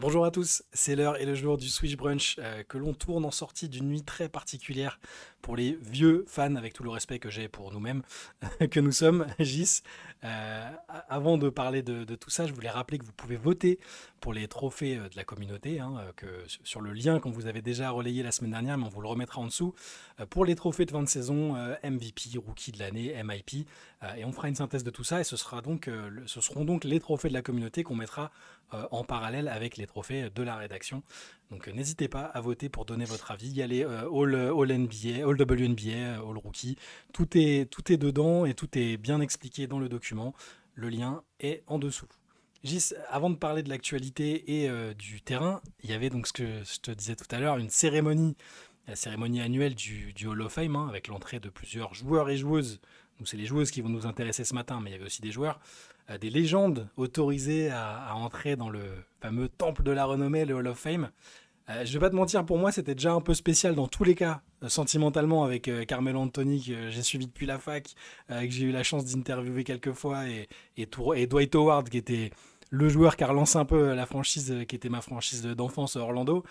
Bonjour à tous, c'est l'heure et le jour du Swish Brunch que l'on tourne en sortie d'une nuit très particulière pour les vieux fans, avec tout le respect que j'ai pour nous-mêmes, que nous sommes, Gis. Avant de parler de tout ça, je voulais rappeler que vous pouvez voter pour les trophées de la communauté, hein, sur le lien qu'on vous avait déjà relayé la semaine dernière, mais on vous le remettra en dessous, pour les trophées de fin de saison, MVP, Rookie de l'année, MIP, et on fera une synthèse de tout ça, et ce seront donc les trophées de la communauté qu'on mettra en parallèle avec les trophées de la rédaction. Donc n'hésitez pas à voter pour donner votre avis. Il y a les All NBA, All WNBA, All Rookie. Tout est dedans et tout est bien expliqué dans le document. Le lien est en dessous. Gis, avant de parler de l'actualité et du terrain, il y avait donc ce que je te disais tout à l'heure, une cérémonie, la cérémonie annuelle du Hall of Fame, hein, avec l'entrée de plusieurs joueurs et joueuses. Donc c'est les joueuses qui vont nous intéresser ce matin, mais il y avait aussi des joueurs, des légendes autorisées à entrer dans le fameux temple de la renommée, le Hall of Fame. Je vais pas te mentir, pour moi, c'était déjà un peu spécial dans tous les cas, sentimentalement, avec Carmelo Anthony, que j'ai suivi depuis la fac, que j'ai eu la chance d'interviewer quelques fois, et Dwight Howard, qui était le joueur qui a relancé un peu la franchise, qui était ma franchise d'enfance Orlando.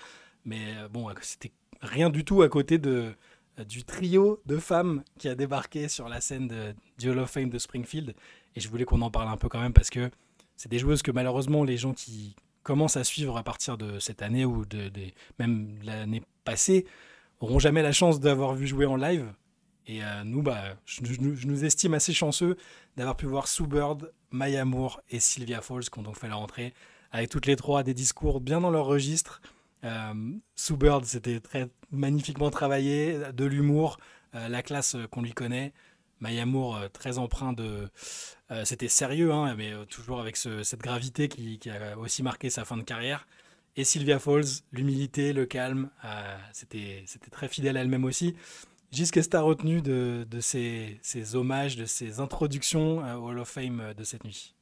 Mais bon, c'était rien du tout à côté du trio de femmes qui a débarqué sur la scène du Hall of Fame de Springfield. Et je voulais qu'on en parle un peu quand même parce que c'est des joueuses que malheureusement les gens qui commencent à suivre à partir de cette année ou même l'année passée auront jamais la chance d'avoir vu jouer en live. Et nous, je nous estime assez chanceux d'avoir pu voir Sue Bird, Maya Moore et Sylvia Fowles qui ont donc fait leur entrée, avec toutes les trois des discours bien dans leur registre. Sue Bird, c'était très magnifiquement travaillé, de l'humour, la classe qu'on lui connaît. Maya Moore, très empreint de. C'était sérieux, hein, mais toujours avec cette gravité qui a aussi marqué sa fin de carrière. Et Sylvia Fowles, l'humilité, le calme, c'était très fidèle à elle-même aussi. Gis, qu'est-ce que tu as retenu de ces hommages, de ces introductions au Hall of Fame de cette nuit?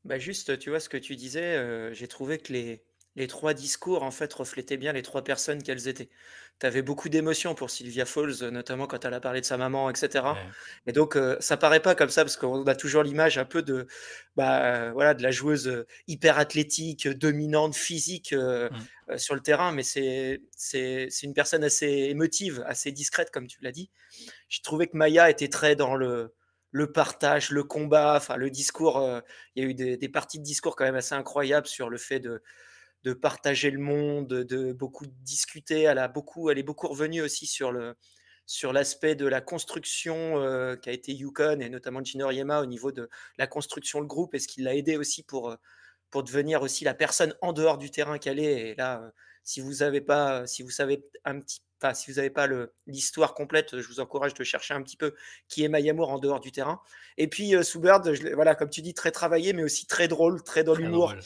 Bah juste, tu vois ce que tu disais, j'ai trouvé que les 3 discours, en fait, reflétaient bien les 3 personnes qu'elles étaient. Tu avais beaucoup d'émotions pour Sylvia Fowles, notamment quand elle a parlé de sa maman et cetera, Ouais. et donc ça paraît pas comme ça parce qu'on a toujours l'image un peu de, voilà, de la joueuse, hyper athlétique, dominante, physique, Mm. sur le terrain, mais c'est une personne assez émotive, assez discrète comme tu l'as dit. Je trouvais que Maya était très dans le partage, le combat, enfin le discours. Il y a eu des parties de discours quand même assez incroyables sur le fait de partager le monde, de beaucoup discuter. Elle est beaucoup revenue aussi sur l'aspect de la construction qu'a été Yukon et notamment Gino Riema au niveau de la construction, le groupe, et ce qui l'a aidé aussi pour devenir aussi la personne en dehors du terrain qu'elle est. Et là, si vous avez pas, si vous savez un petit, enfin, si vous n'avez pas l'histoire complète, je vous encourage de chercher un petit peu qui est Mayamour en dehors du terrain. Et puis Soubird, voilà, comme tu dis, très travaillé, mais aussi très drôle, très dans Très l'humour. drôle.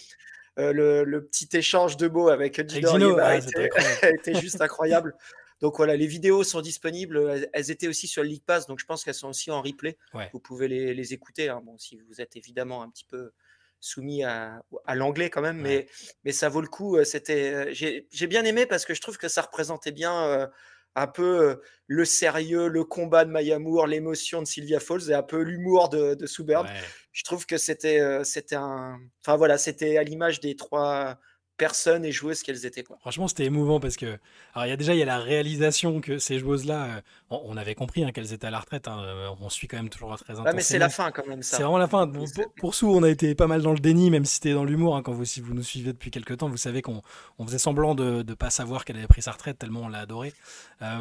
Le petit échange de mots avec Avec Gino Gino, Riema ah, c'était était, incroyable. était juste incroyable. Donc voilà, les vidéos sont disponibles. Elles étaient aussi sur le League Pass, donc je pense qu'elles sont aussi en replay. Ouais. Vous pouvez les écouter, hein. Bon, si vous êtes évidemment un petit peu soumis à l'anglais quand même, Ouais. mais ça vaut le coup. J'ai bien aimé parce que je trouve que ça représentait bien un peu le sérieux, le combat de Mayamour, l'émotion de Sylvia Fowles et un peu l'humour de Sue Bird. Ouais. Je trouve que c'était enfin voilà, c'était à l'image des 3 personnes et joueuses qu'elles étaient, quoi. Franchement, c'était émouvant parce que, alors il y a la réalisation que ces joueuses-là, on avait compris, hein, qu'elles étaient à la retraite, hein, on suit quand même toujours très Ouais, mais c'est la intensément. fin quand même, C'est ça. vraiment la fin. Bon, pour Sou, on a été pas mal dans le déni, même si c'était dans l'humour, hein, si vous nous suivez depuis quelques temps, vous savez qu'on faisait semblant de ne pas savoir qu'elle avait pris sa retraite tellement on l'a adorée.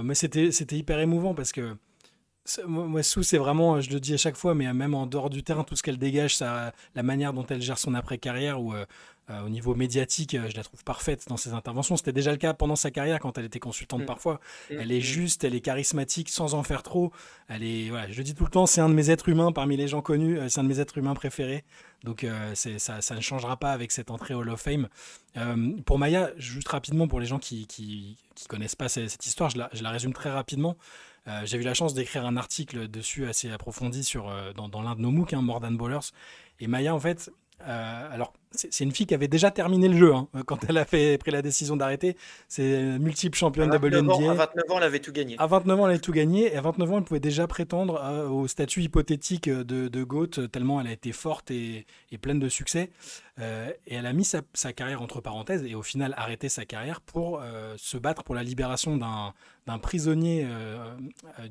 Mais c'était hyper émouvant parce que moi, Sou, c'est vraiment, je le dis à chaque fois, mais même en dehors du terrain, tout ce qu'elle dégage, la manière dont elle gère son après-carrière ou au niveau médiatique, je la trouve parfaite dans ses interventions. C'était déjà le cas pendant sa carrière quand elle était consultante Mmh. parfois. Mmh Elle est mh. juste, elle est charismatique sans en faire trop. Voilà, je le dis tout le temps, c'est un de mes êtres humains parmi les gens connus, c'est un de mes êtres humains préférés. Donc ça ne changera pas avec cette entrée Hall of Fame. Pour Maya, juste rapidement, pour les gens qui connaissent pas cette histoire, je la résume très rapidement. J'ai eu la chance d'écrire un article dessus assez approfondi dans l'un de nos MOOC, hein, More Than Ballers. Et Maya, en fait, Alors, c'est une fille qui avait déjà terminé le jeu, hein, quand elle a pris la décision d'arrêter. C'est multiple championne À 29 ans, à WNBA. 29 ans, elle avait tout gagné. À 29 ans, elle avait tout gagné. Et à 29 ans, elle pouvait déjà prétendre au statut hypothétique de GOAT, tellement elle a été forte et pleine de succès. Et elle a mis sa carrière entre parenthèses et au final arrêté sa carrière pour se battre pour la libération d'un prisonnier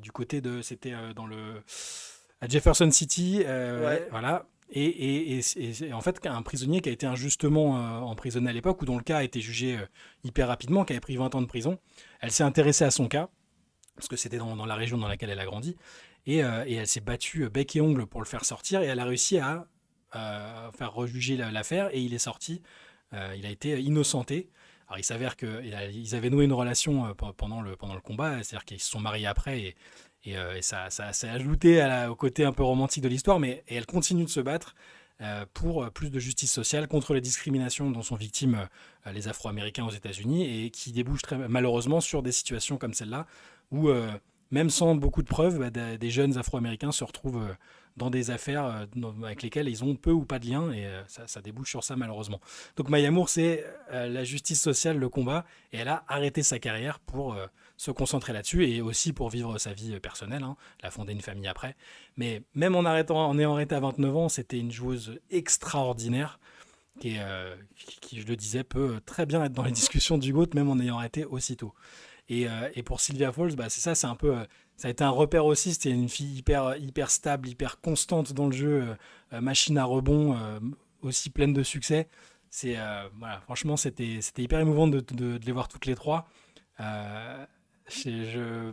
du côté de... C'était à Jefferson City. Ouais. Voilà. Et en fait, un prisonnier qui a été injustement emprisonné à l'époque, ou dont le cas a été jugé hyper rapidement, qui avait pris 20 ans de prison. Elle s'est intéressée à son cas, parce que c'était dans la région dans laquelle elle a grandi, et elle s'est battue bec et ongle pour le faire sortir, et elle a réussi à faire rejuger l'affaire, et il est sorti, il a été innocenté. Alors il s'avère qu'ils avaient noué une relation pendant le combat, c'est-à-dire qu'ils se sont mariés après, et ça s'est ajouté au côté un peu romantique de l'histoire, mais et elle continue de se battre pour plus de justice sociale contre les discriminations dont sont victimes les Afro-Américains aux États-Unis et qui débouchent malheureusement sur des situations comme celle-là où, même sans beaucoup de preuves, des jeunes Afro-Américains se retrouvent dans des affaires avec lesquelles ils ont peu ou pas de lien et ça débouche sur ça malheureusement. Donc Maya Moore, c'est la justice sociale, le combat, et elle a arrêté sa carrière pour se concentrer là-dessus et aussi pour vivre sa vie personnelle. Hein. Elle a fondé une famille après. Mais même en ayant arrêté à 29 ans, c'était une joueuse extraordinaire qui, je le disais, peut très bien être dans les discussions du GOAT, même en ayant arrêté aussitôt. Et pour Sylvia Fowles, c'est ça, c'est un peu, ça a été un repère aussi. C'était une fille hyper stable, hyper constante dans le jeu, machine à rebond, aussi pleine de succès. Voilà, franchement, c'était hyper émouvant de les voir toutes les trois. Euh, je,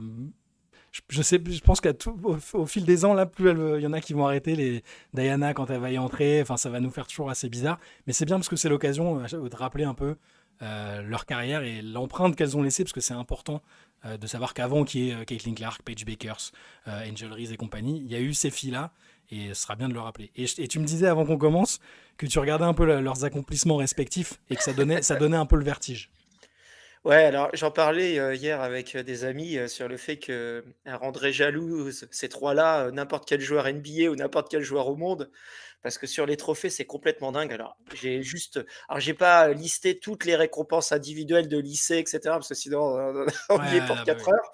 je sais, je pense qu'au fil des ans, là, plus il y en a qui vont arrêter. Diana, quand elle va y entrer, enfin, ça va nous faire toujours assez bizarre. Mais c'est bien parce que c'est l'occasion de rappeler un peu leur carrière et l'empreinte qu'elles ont laissée, parce que c'est important de savoir qu'avant qu'il y ait Caitlin Clark, Paige Bakers, Angel Reese et compagnie, il y a eu ces filles-là, et ce sera bien de le rappeler. Et tu me disais avant qu'on commence que tu regardais un peu leurs accomplissements respectifs et que ça donnait un peu le vertige. Ouais, alors j'en parlais hier avec des amis sur le fait qu'elle rendrait jalouse ces trois-là, n'importe quel joueur NBA ou n'importe quel joueur au monde, parce que sur les trophées, c'est complètement dingue. Alors j'ai pas listé toutes les récompenses individuelles de lycée, etc., parce que sinon on y est pour Ouais, bah 4 oui. heures.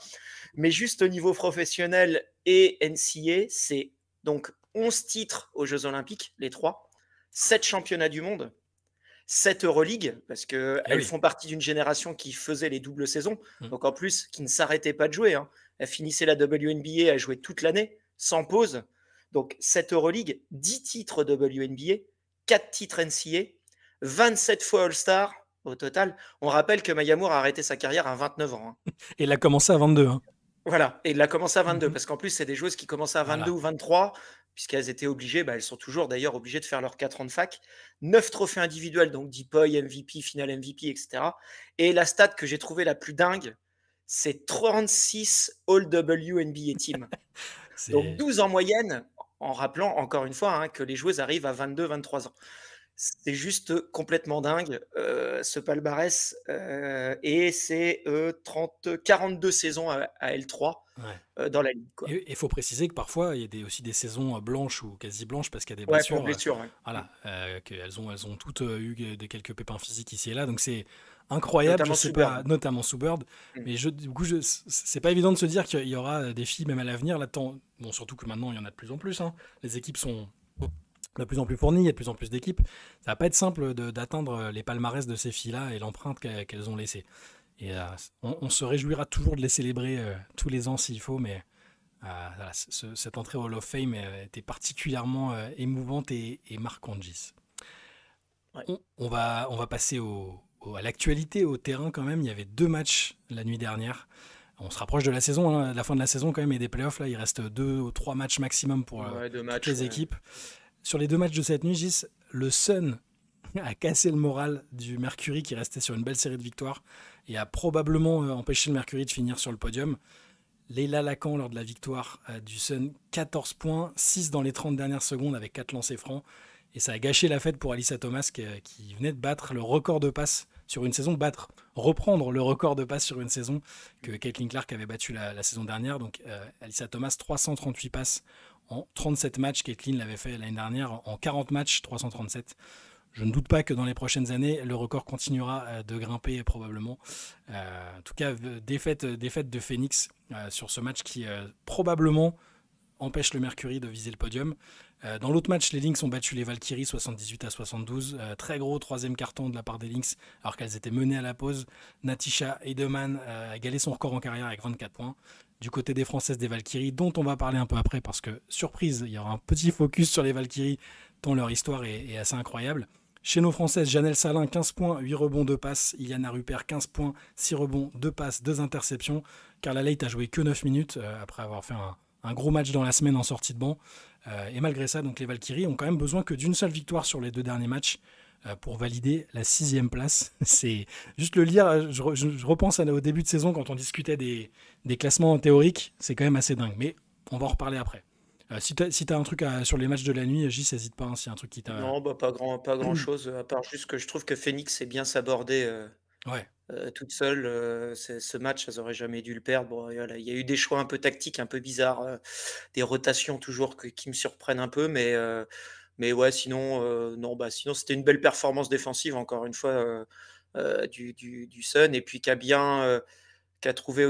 Mais juste au niveau professionnel et NCA, c'est donc 11 titres aux Jeux Olympiques, les trois, 7 championnats du monde, 7 Euroleague, parce Eh qu'elles oui. font partie d'une génération qui faisait les doubles saisons, Mm. donc en plus, qui ne s'arrêtait pas de jouer. Hein. Elle finissait la WNBA, elle jouait toute l'année, sans pause. Donc 7 Euroleague, 10 titres WNBA, 4 titres NCA, 27 fois All-Star au total. On rappelle que Maya Moore a arrêté sa carrière à 29 ans. Hein. Et il a commencé à 22. Hein. Voilà, et il a commencé à 22, Mhm. parce qu'en plus, c'est des joueuses qui commençaient à 22 Voilà. ou 23, puisqu'elles étaient obligées, elles sont toujours d'ailleurs obligées de faire leurs 4 ans de fac. 9 trophées individuels, donc DPOY, MVP, Final MVP, etc. Et la stat que j'ai trouvée la plus dingue, c'est 36 All-WNBA Team. Donc C'est 12 en moyenne, en rappelant encore une fois hein, que les joueuses arrivent à 22-23 ans. C'est juste complètement dingue, ce palmarès. Et c'est 42 saisons à L3 ouais. dans la ligue. Quoi. Et il faut préciser que parfois, il y a aussi des saisons blanches ou quasi blanches parce qu'il y a des Ouais, pour blessures. blessure. Ouais. Voilà, qu'elles ont toutes eu quelques pépins physiques ici et là. Donc c'est incroyable. Je Notamment sais sous pas, Bird. notamment sous Bird. Mm. Mais du coup, c'est pas évident de se dire qu'il y aura des filles même à l'avenir là-dedans. Bon, surtout que maintenant, il y en a de plus en plus. Hein. Les équipes sont de plus en plus fournies, il y a de plus en plus d'équipes. Ça va pas être simple d'atteindre les palmarès de ces filles-là et l'empreinte qu'elles ont laissée. Et on se réjouira toujours de les célébrer tous les ans s'il faut, mais voilà, cette entrée au Hall of Fame était particulièrement émouvante et marquante, Gis. Ouais. On va passer à l'actualité, au terrain quand même. Il y avait 2 matchs la nuit dernière. On se rapproche de la saison, hein, de la fin de la saison quand même et des playoffs. Là, il reste 2 ou 3 matchs maximum pour Ouais, deux toutes matchs. les Ouais. équipes. Sur les 2 matchs de cette nuit, Gis, le Sun a cassé le moral du Mercury qui restait sur une belle série de victoires et a probablement empêché le Mercury de finir sur le podium. Leila Lacan, lors de la victoire du Sun, 14 points, 6 dans les 30 dernières secondes avec 4 lancers francs. Et ça a gâché la fête pour Alyssa Thomas qui venait de battre le record de passes sur une saison, reprendre le record de passes sur une saison que Caitlin Clark avait battu la saison dernière. Donc Alyssa Thomas, 338 passes en 37 matchs. Caitlin l'avait fait l'année dernière en 40 matchs, 337. Je ne doute pas que dans les prochaines années, le record continuera de grimper probablement. En tout cas, défaite de Phoenix sur ce match qui probablement empêche le Mercury de viser le podium. Dans l'autre match, les Lynx ont battu les Valkyries 78-72. Très gros troisième carton de la part des Lynx, alors qu'elles étaient menées à la pause. Natisha Heidemann a égalé son record en carrière avec 24 points. Du côté des Françaises des Valkyries, dont on va parler un peu après, parce que, surprise, il y aura un petit focus sur les Valkyries, tant leur histoire est assez incroyable. Chez nos Françaises, Janelle Salin, 15 points, 8 rebonds, 2 passes. Iliana Rupert, 15 points, 6 rebonds, 2 passes, 2 interceptions. Carla Leight a joué que 9 minutes après avoir fait un gros match dans la semaine en sortie de banc. Et malgré ça, donc les Valkyries ont quand même besoin que d'une seule victoire sur les 2 derniers matchs pour valider la 6e place. C'est juste le lire, je repense au début de saison quand on discutait des classements théoriques, c'est quand même assez dingue. Mais on va en reparler après. Si t'as un truc sur les matchs de la nuit, Gis, n'hésite pas, hein, s'il y a un truc qui t'a... Non, bah, pas grand-chose, à part juste que je trouve que Phoenix sait bien s'aborder Ouais, toute seule. Ce match, elles auraient jamais dû le perdre. Bon, voilà, il y a eu des choix un peu tactiques, un peu bizarres, des rotations toujours qui me surprennent un peu, mais ouais, sinon, non, bah, sinon c'était une belle performance défensive, encore une fois, du Sun, et puis qui a trouvé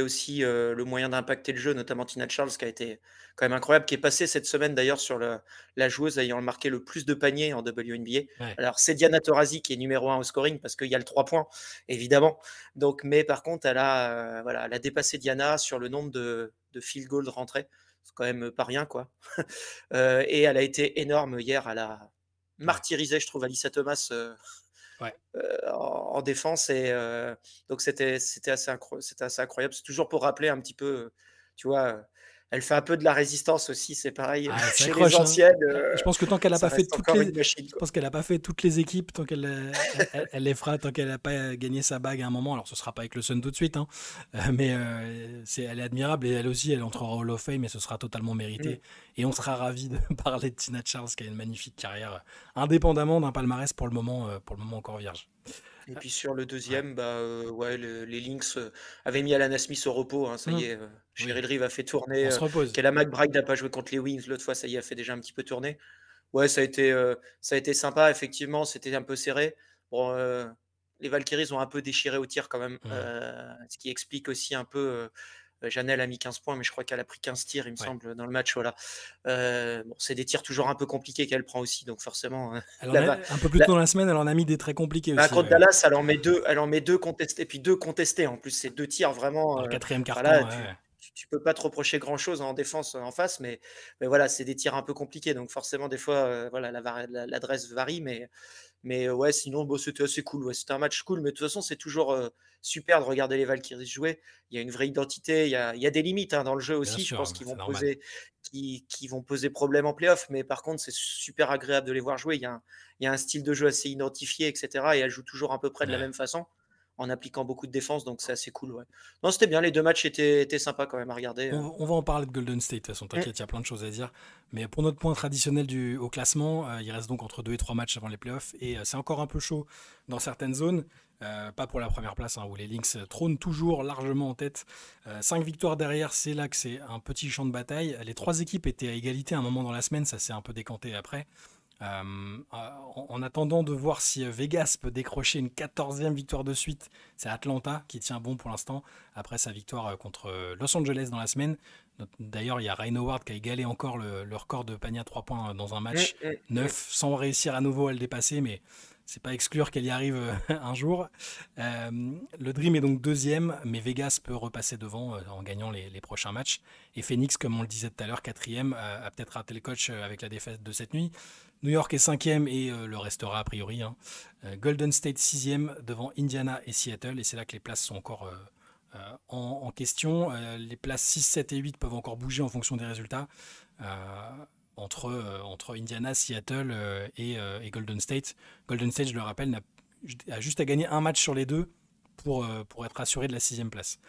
aussi le moyen d'impacter le jeu, notamment Tina Charles, qui a été quand même incroyable, qui est passée cette semaine d'ailleurs sur la joueuse ayant marqué le plus de paniers en WNBA. ouais. Alors, c'est Diana Taurasi qui est numéro 1 au scoring parce qu'il y a le 3 points, évidemment. Donc, mais par contre, voilà, elle a dépassé Diana sur le nombre de field goals rentrés. C'est quand même pas rien, quoi. Et elle a été énorme hier. Elle a Ouais. martyrisé, je trouve, Alyssa Thomas Ouais. en défense. Et donc, c'était assez incroyable. C'est toujours pour rappeler un petit peu, tu vois, elle fait un peu de la résistance aussi. C'est pareil Ah, elle chez les s'accroche, hein. anciennes. Je pense que tant qu'elle n'a Ça pas fait reste toutes encore les, une machine, je quoi. pense qu'elle a pas fait toutes les équipes, tant qu'elle les fera, tant qu'elle n'a pas gagné sa bague à un moment. Alors ce sera pas avec le Sun tout de suite, hein. Mais elle est admirable et elle aussi, elle entrera au Hall of Fame et ce sera totalement Mm. mérité. Et on sera ravis de parler de Tina Charles qui a une magnifique carrière, indépendamment d'un palmarès pour le moment encore vierge. Et puis sur le Ouais. deuxième, bah, ouais, les Lynx avaient mis Alana Smith au repos, hein, ça y Hum, est, Oui, Cheryl Reeve a fait tourner. on se repose. Kayla McBride n'a pas joué contre les Wings l'autre fois, ça y est, a fait déjà un petit peu tourner. Ouais, ça a été sympa, effectivement, c'était un peu serré. Bon, les Valkyries ont un peu déchiré au tir quand même, Hum, ce qui explique aussi un peu. Janelle a mis 15 points, mais je crois qu'elle a pris 15 tirs, il me Ouais. semble, dans le match. Voilà. Bon, c'est des tirs toujours un peu compliqués qu'elle prend aussi, donc forcément, Elle en la, a, va- un peu plus la- tôt dans la semaine, elle en a mis des très compliqués bah, aussi. contre Dallas, elle en met deux contestés, puis deux contestés. En plus, c'est deux tirs vraiment. Dans le quatrième Enfin carton, là, ouais, ouais. tu peux pas te reprocher grand-chose en défense en face, mais voilà, c'est des tirs un peu compliqués. Donc forcément, des fois, voilà, l'adresse varie, mais ouais, sinon, bon, c'était assez cool. Ouais, c'était un match cool, mais de toute façon, c'est toujours super de regarder les Valkyries jouer. Il y a une vraie identité, il y a des limites hein, dans le jeu Bien aussi. Je pense sûr, qu'ils c'est vont normal. poser problème en playoff, mais par contre, c'est super agréable de les voir jouer. Il y a un style de jeu assez identifié, etc. Et elles jouent toujours à peu près de la Ouais. même façon, en appliquant beaucoup de défense, donc c'est assez cool. Ouais. Non, c'était bien, les deux matchs étaient sympas quand même à regarder. On va en parler de Golden State, de toute façon, Mm. t'inquiète, il y a plein de choses à dire. Mais pour notre point traditionnel au classement, il reste donc entre 2 et 3 matchs avant les playoffs. Et c'est encore un peu chaud dans certaines zones. Pas pour la première place, hein, où les Lynx trônent toujours largement en tête. 5 victoires derrière, c'est là que c'est un petit champ de bataille. Les 3 équipes étaient à égalité à un moment dans la semaine, ça s'est un peu décanté après. En attendant de voir si Vegas peut décrocher une 14e victoire de suite, c'est Atlanta qui tient bon pour l'instant après sa victoire contre Los Angeles dans la semaine. D'ailleurs, il y a Ryan Howard qui a égalé encore le record de panier à 3 points dans un Mm, match mm, mm. 9 sans réussir à nouveau à le dépasser, mais c'est pas exclure qu'elle y arrive un jour. Le Dream est donc deuxième, mais Vegas peut repasser devant en gagnant les prochains matchs. Et Phoenix, comme on le disait tout à l'heure, quatrième, a peut-être raté le coach avec la défaite de cette nuit. New York est cinquième et le restera a priori, hein. Golden State sixième devant Indiana et Seattle. Et c'est là que les places sont encore en question. Les places 6, 7 et 8 peuvent encore bouger en fonction des résultats. Entre Indiana, Seattle et Golden State. Golden State, je le rappelle, a juste à gagner un match sur les deux pour être assuré de la sixième place.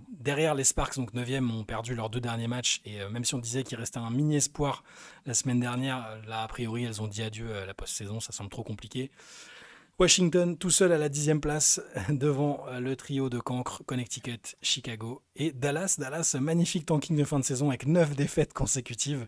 Derrière, les Sparks, donc 9e, ont perdu leurs 2 derniers matchs. Et même si on disait qu'il restait un mini espoir la semaine dernière, là, a priori, elles ont dit adieu à la post-saison. Ça semble trop compliqué. Washington, tout seul à la 10e place, devant le trio de cancre, Connecticut, Chicago et Dallas. Dallas, magnifique tanking de fin de saison avec 9 défaites consécutives.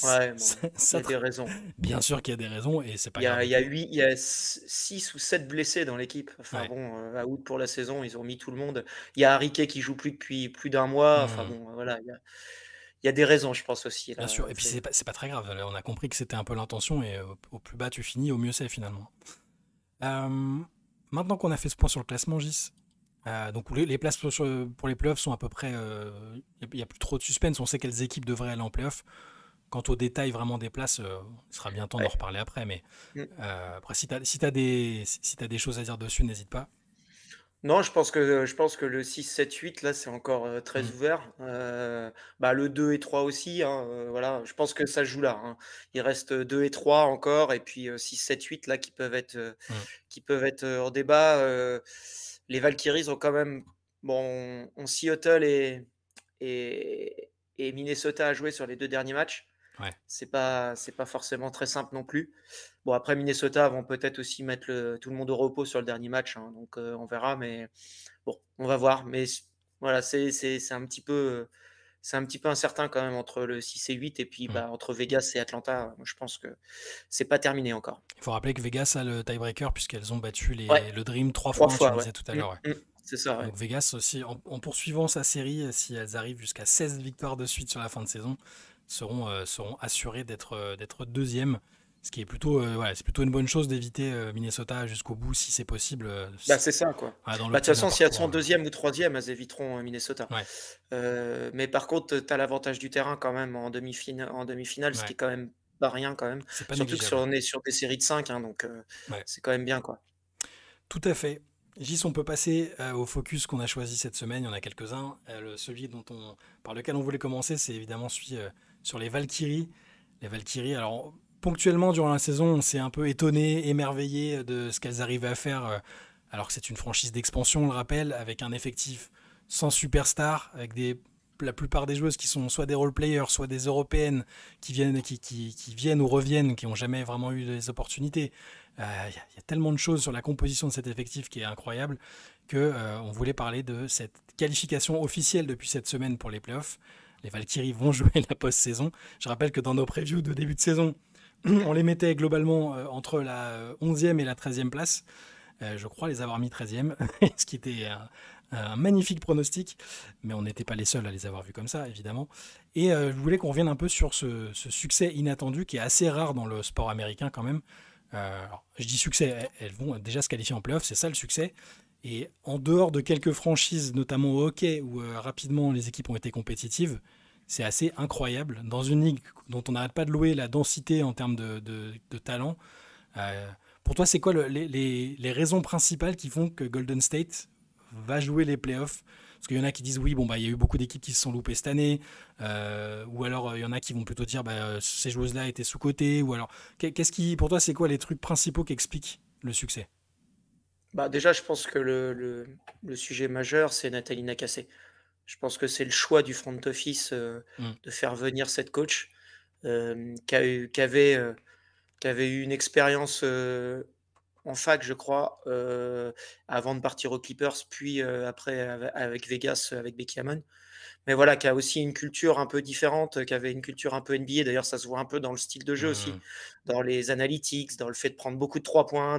Ouais, bon, il y a des raisons. Bien sûr qu'il y a des raisons et c'est pas Il y grave a, du il y a tout. 8, il y a 6 ou 7 blessés dans l'équipe. Enfin Ouais. bon, out pour la saison, ils ont mis tout le monde. Il y a Harry Kane qui joue plus depuis plus d'un mois. Enfin Hmm. bon, voilà, il y a des raisons, je pense aussi Bien là. sûr, et puis c'est pas très grave. On a compris que c'était un peu l'intention et au plus bas tu finis, au mieux c'est finalement. Euh, Maintenant qu'on a fait ce point sur le classement, Gis, donc les places pour les playoffs sont à peu près. Il n'y a plus trop de suspense, on sait quelles équipes devraient aller en playoffs. Quant aux détails vraiment des places, il sera bien temps d'en Ouais. reparler après. Mais Mm. après, si t'as des choses à dire dessus, n'hésite pas. Non, je pense que le 6, 7, 8 là, c'est encore très Mm. ouvert. Bah, le 2 et 3 aussi, hein, voilà. Je pense que ça joue là, hein. Il reste 2 et 3 encore, et puis 6, 7, 8 là Mm. qui peuvent être en débat. Les Valkyries ont quand même, bon, on Seattle et, et Minnesota à jouer sur les 2 derniers matchs. Ouais. C'est pas forcément très simple non plus. Bon, après, Minnesota vont peut-être aussi mettre tout le monde au repos sur le dernier match, hein, donc on verra, mais bon, on va voir. Mais voilà, c'est un petit peu incertain quand même entre le 6 et 8, et puis Mm. bah, entre Vegas et Atlanta. Moi, je pense que c'est pas terminé encore. Il faut rappeler que Vegas a le tiebreaker puisqu'elles ont battu Ouais, le Dream 3 3-1, tu le fois, ouais. disais tout à l'heure. Ouais. C'est ça, ouais. Donc Vegas aussi, en poursuivant sa série, si elles arrivent jusqu'à 16 victoires de suite sur la fin de saison, seront assurées d'être deuxième. Ce qui est plutôt, ouais, c'est plutôt une bonne chose d'éviter Minnesota jusqu'au bout si c'est possible. Bah, c'est ça, quoi. Voilà, dans Bah, de toute l'optique d'un façon, si elles parcours. sont deuxième ou troisième, elles éviteront Minnesota. Ouais, Mais par contre, tu as l'avantage du terrain quand même en demi-finale, ce qui ouais, est quand même pas rien quand même. c'est pas Surtout que négligeable. on est sur des séries de 5, hein, donc Ouais, c'est quand même bien, quoi. tout à fait. Gis, on peut passer au focus qu'on a choisi cette semaine. Il y en a quelques-uns. Celui par lequel on voulait commencer, c'est évidemment celui sur les Valkyries. Les Valkyries, alors ponctuellement durant la saison, on s'est un peu étonné, émerveillé de ce qu'elles arrivaient à faire, alors que c'est une franchise d'expansion, on le rappelle, avec un effectif sans superstar, avec la plupart des joueuses qui sont soit des role-players, soit des européennes qui viennent ou reviennent, qui n'ont jamais vraiment eu des opportunités. Y a tellement de choses sur la composition de cet effectif qui est incroyable que on voulait parler de cette qualification officielle depuis cette semaine pour les playoffs. Les Valkyries vont jouer la post-saison. Je rappelle que dans nos previews de début de saison, on les mettait globalement entre la 11e et la 13e place. Je crois les avoir mis 13e, ce qui était un magnifique pronostic, mais on n'était pas les seuls à les avoir vus comme ça, évidemment. Et je voulais qu'on revienne un peu sur ce succès inattendu qui est assez rare dans le sport américain quand même. Alors, je dis succès, elles vont déjà se qualifier en playoff, c'est ça le succès. Et en dehors de quelques franchises, notamment au hockey, où rapidement les équipes ont été compétitives, c'est assez incroyable. Dans une ligue dont on n'arrête pas de louer la densité en termes de talent, pour toi, c'est quoi les raisons principales qui font que Golden State va jouer les playoffs? Parce qu'il y en a qui disent oui, bon, bah, il y a eu beaucoup d'équipes qui se sont loupées cette année, ou alors il y en a qui vont plutôt dire bah, ces joueuses-là étaient sous-cotées, ou alors pour toi, c'est quoi les trucs principaux qui expliquent le succès? Bah, déjà, je pense que le sujet majeur, c'est Nathalie Nakassé. Je pense que c'est le choix du front office Mm. de faire venir cette coach qui a eu, qui avait eu une expérience en fac, je crois, avant de partir aux Clippers, puis après avec Vegas, avec Becky Hammon. Mais voilà, qui a aussi une culture un peu différente, qui avait une culture un peu NBA. D'ailleurs, ça se voit un peu dans le style de jeu aussi, Mm. dans les analytics, dans le fait de prendre beaucoup de 3 points,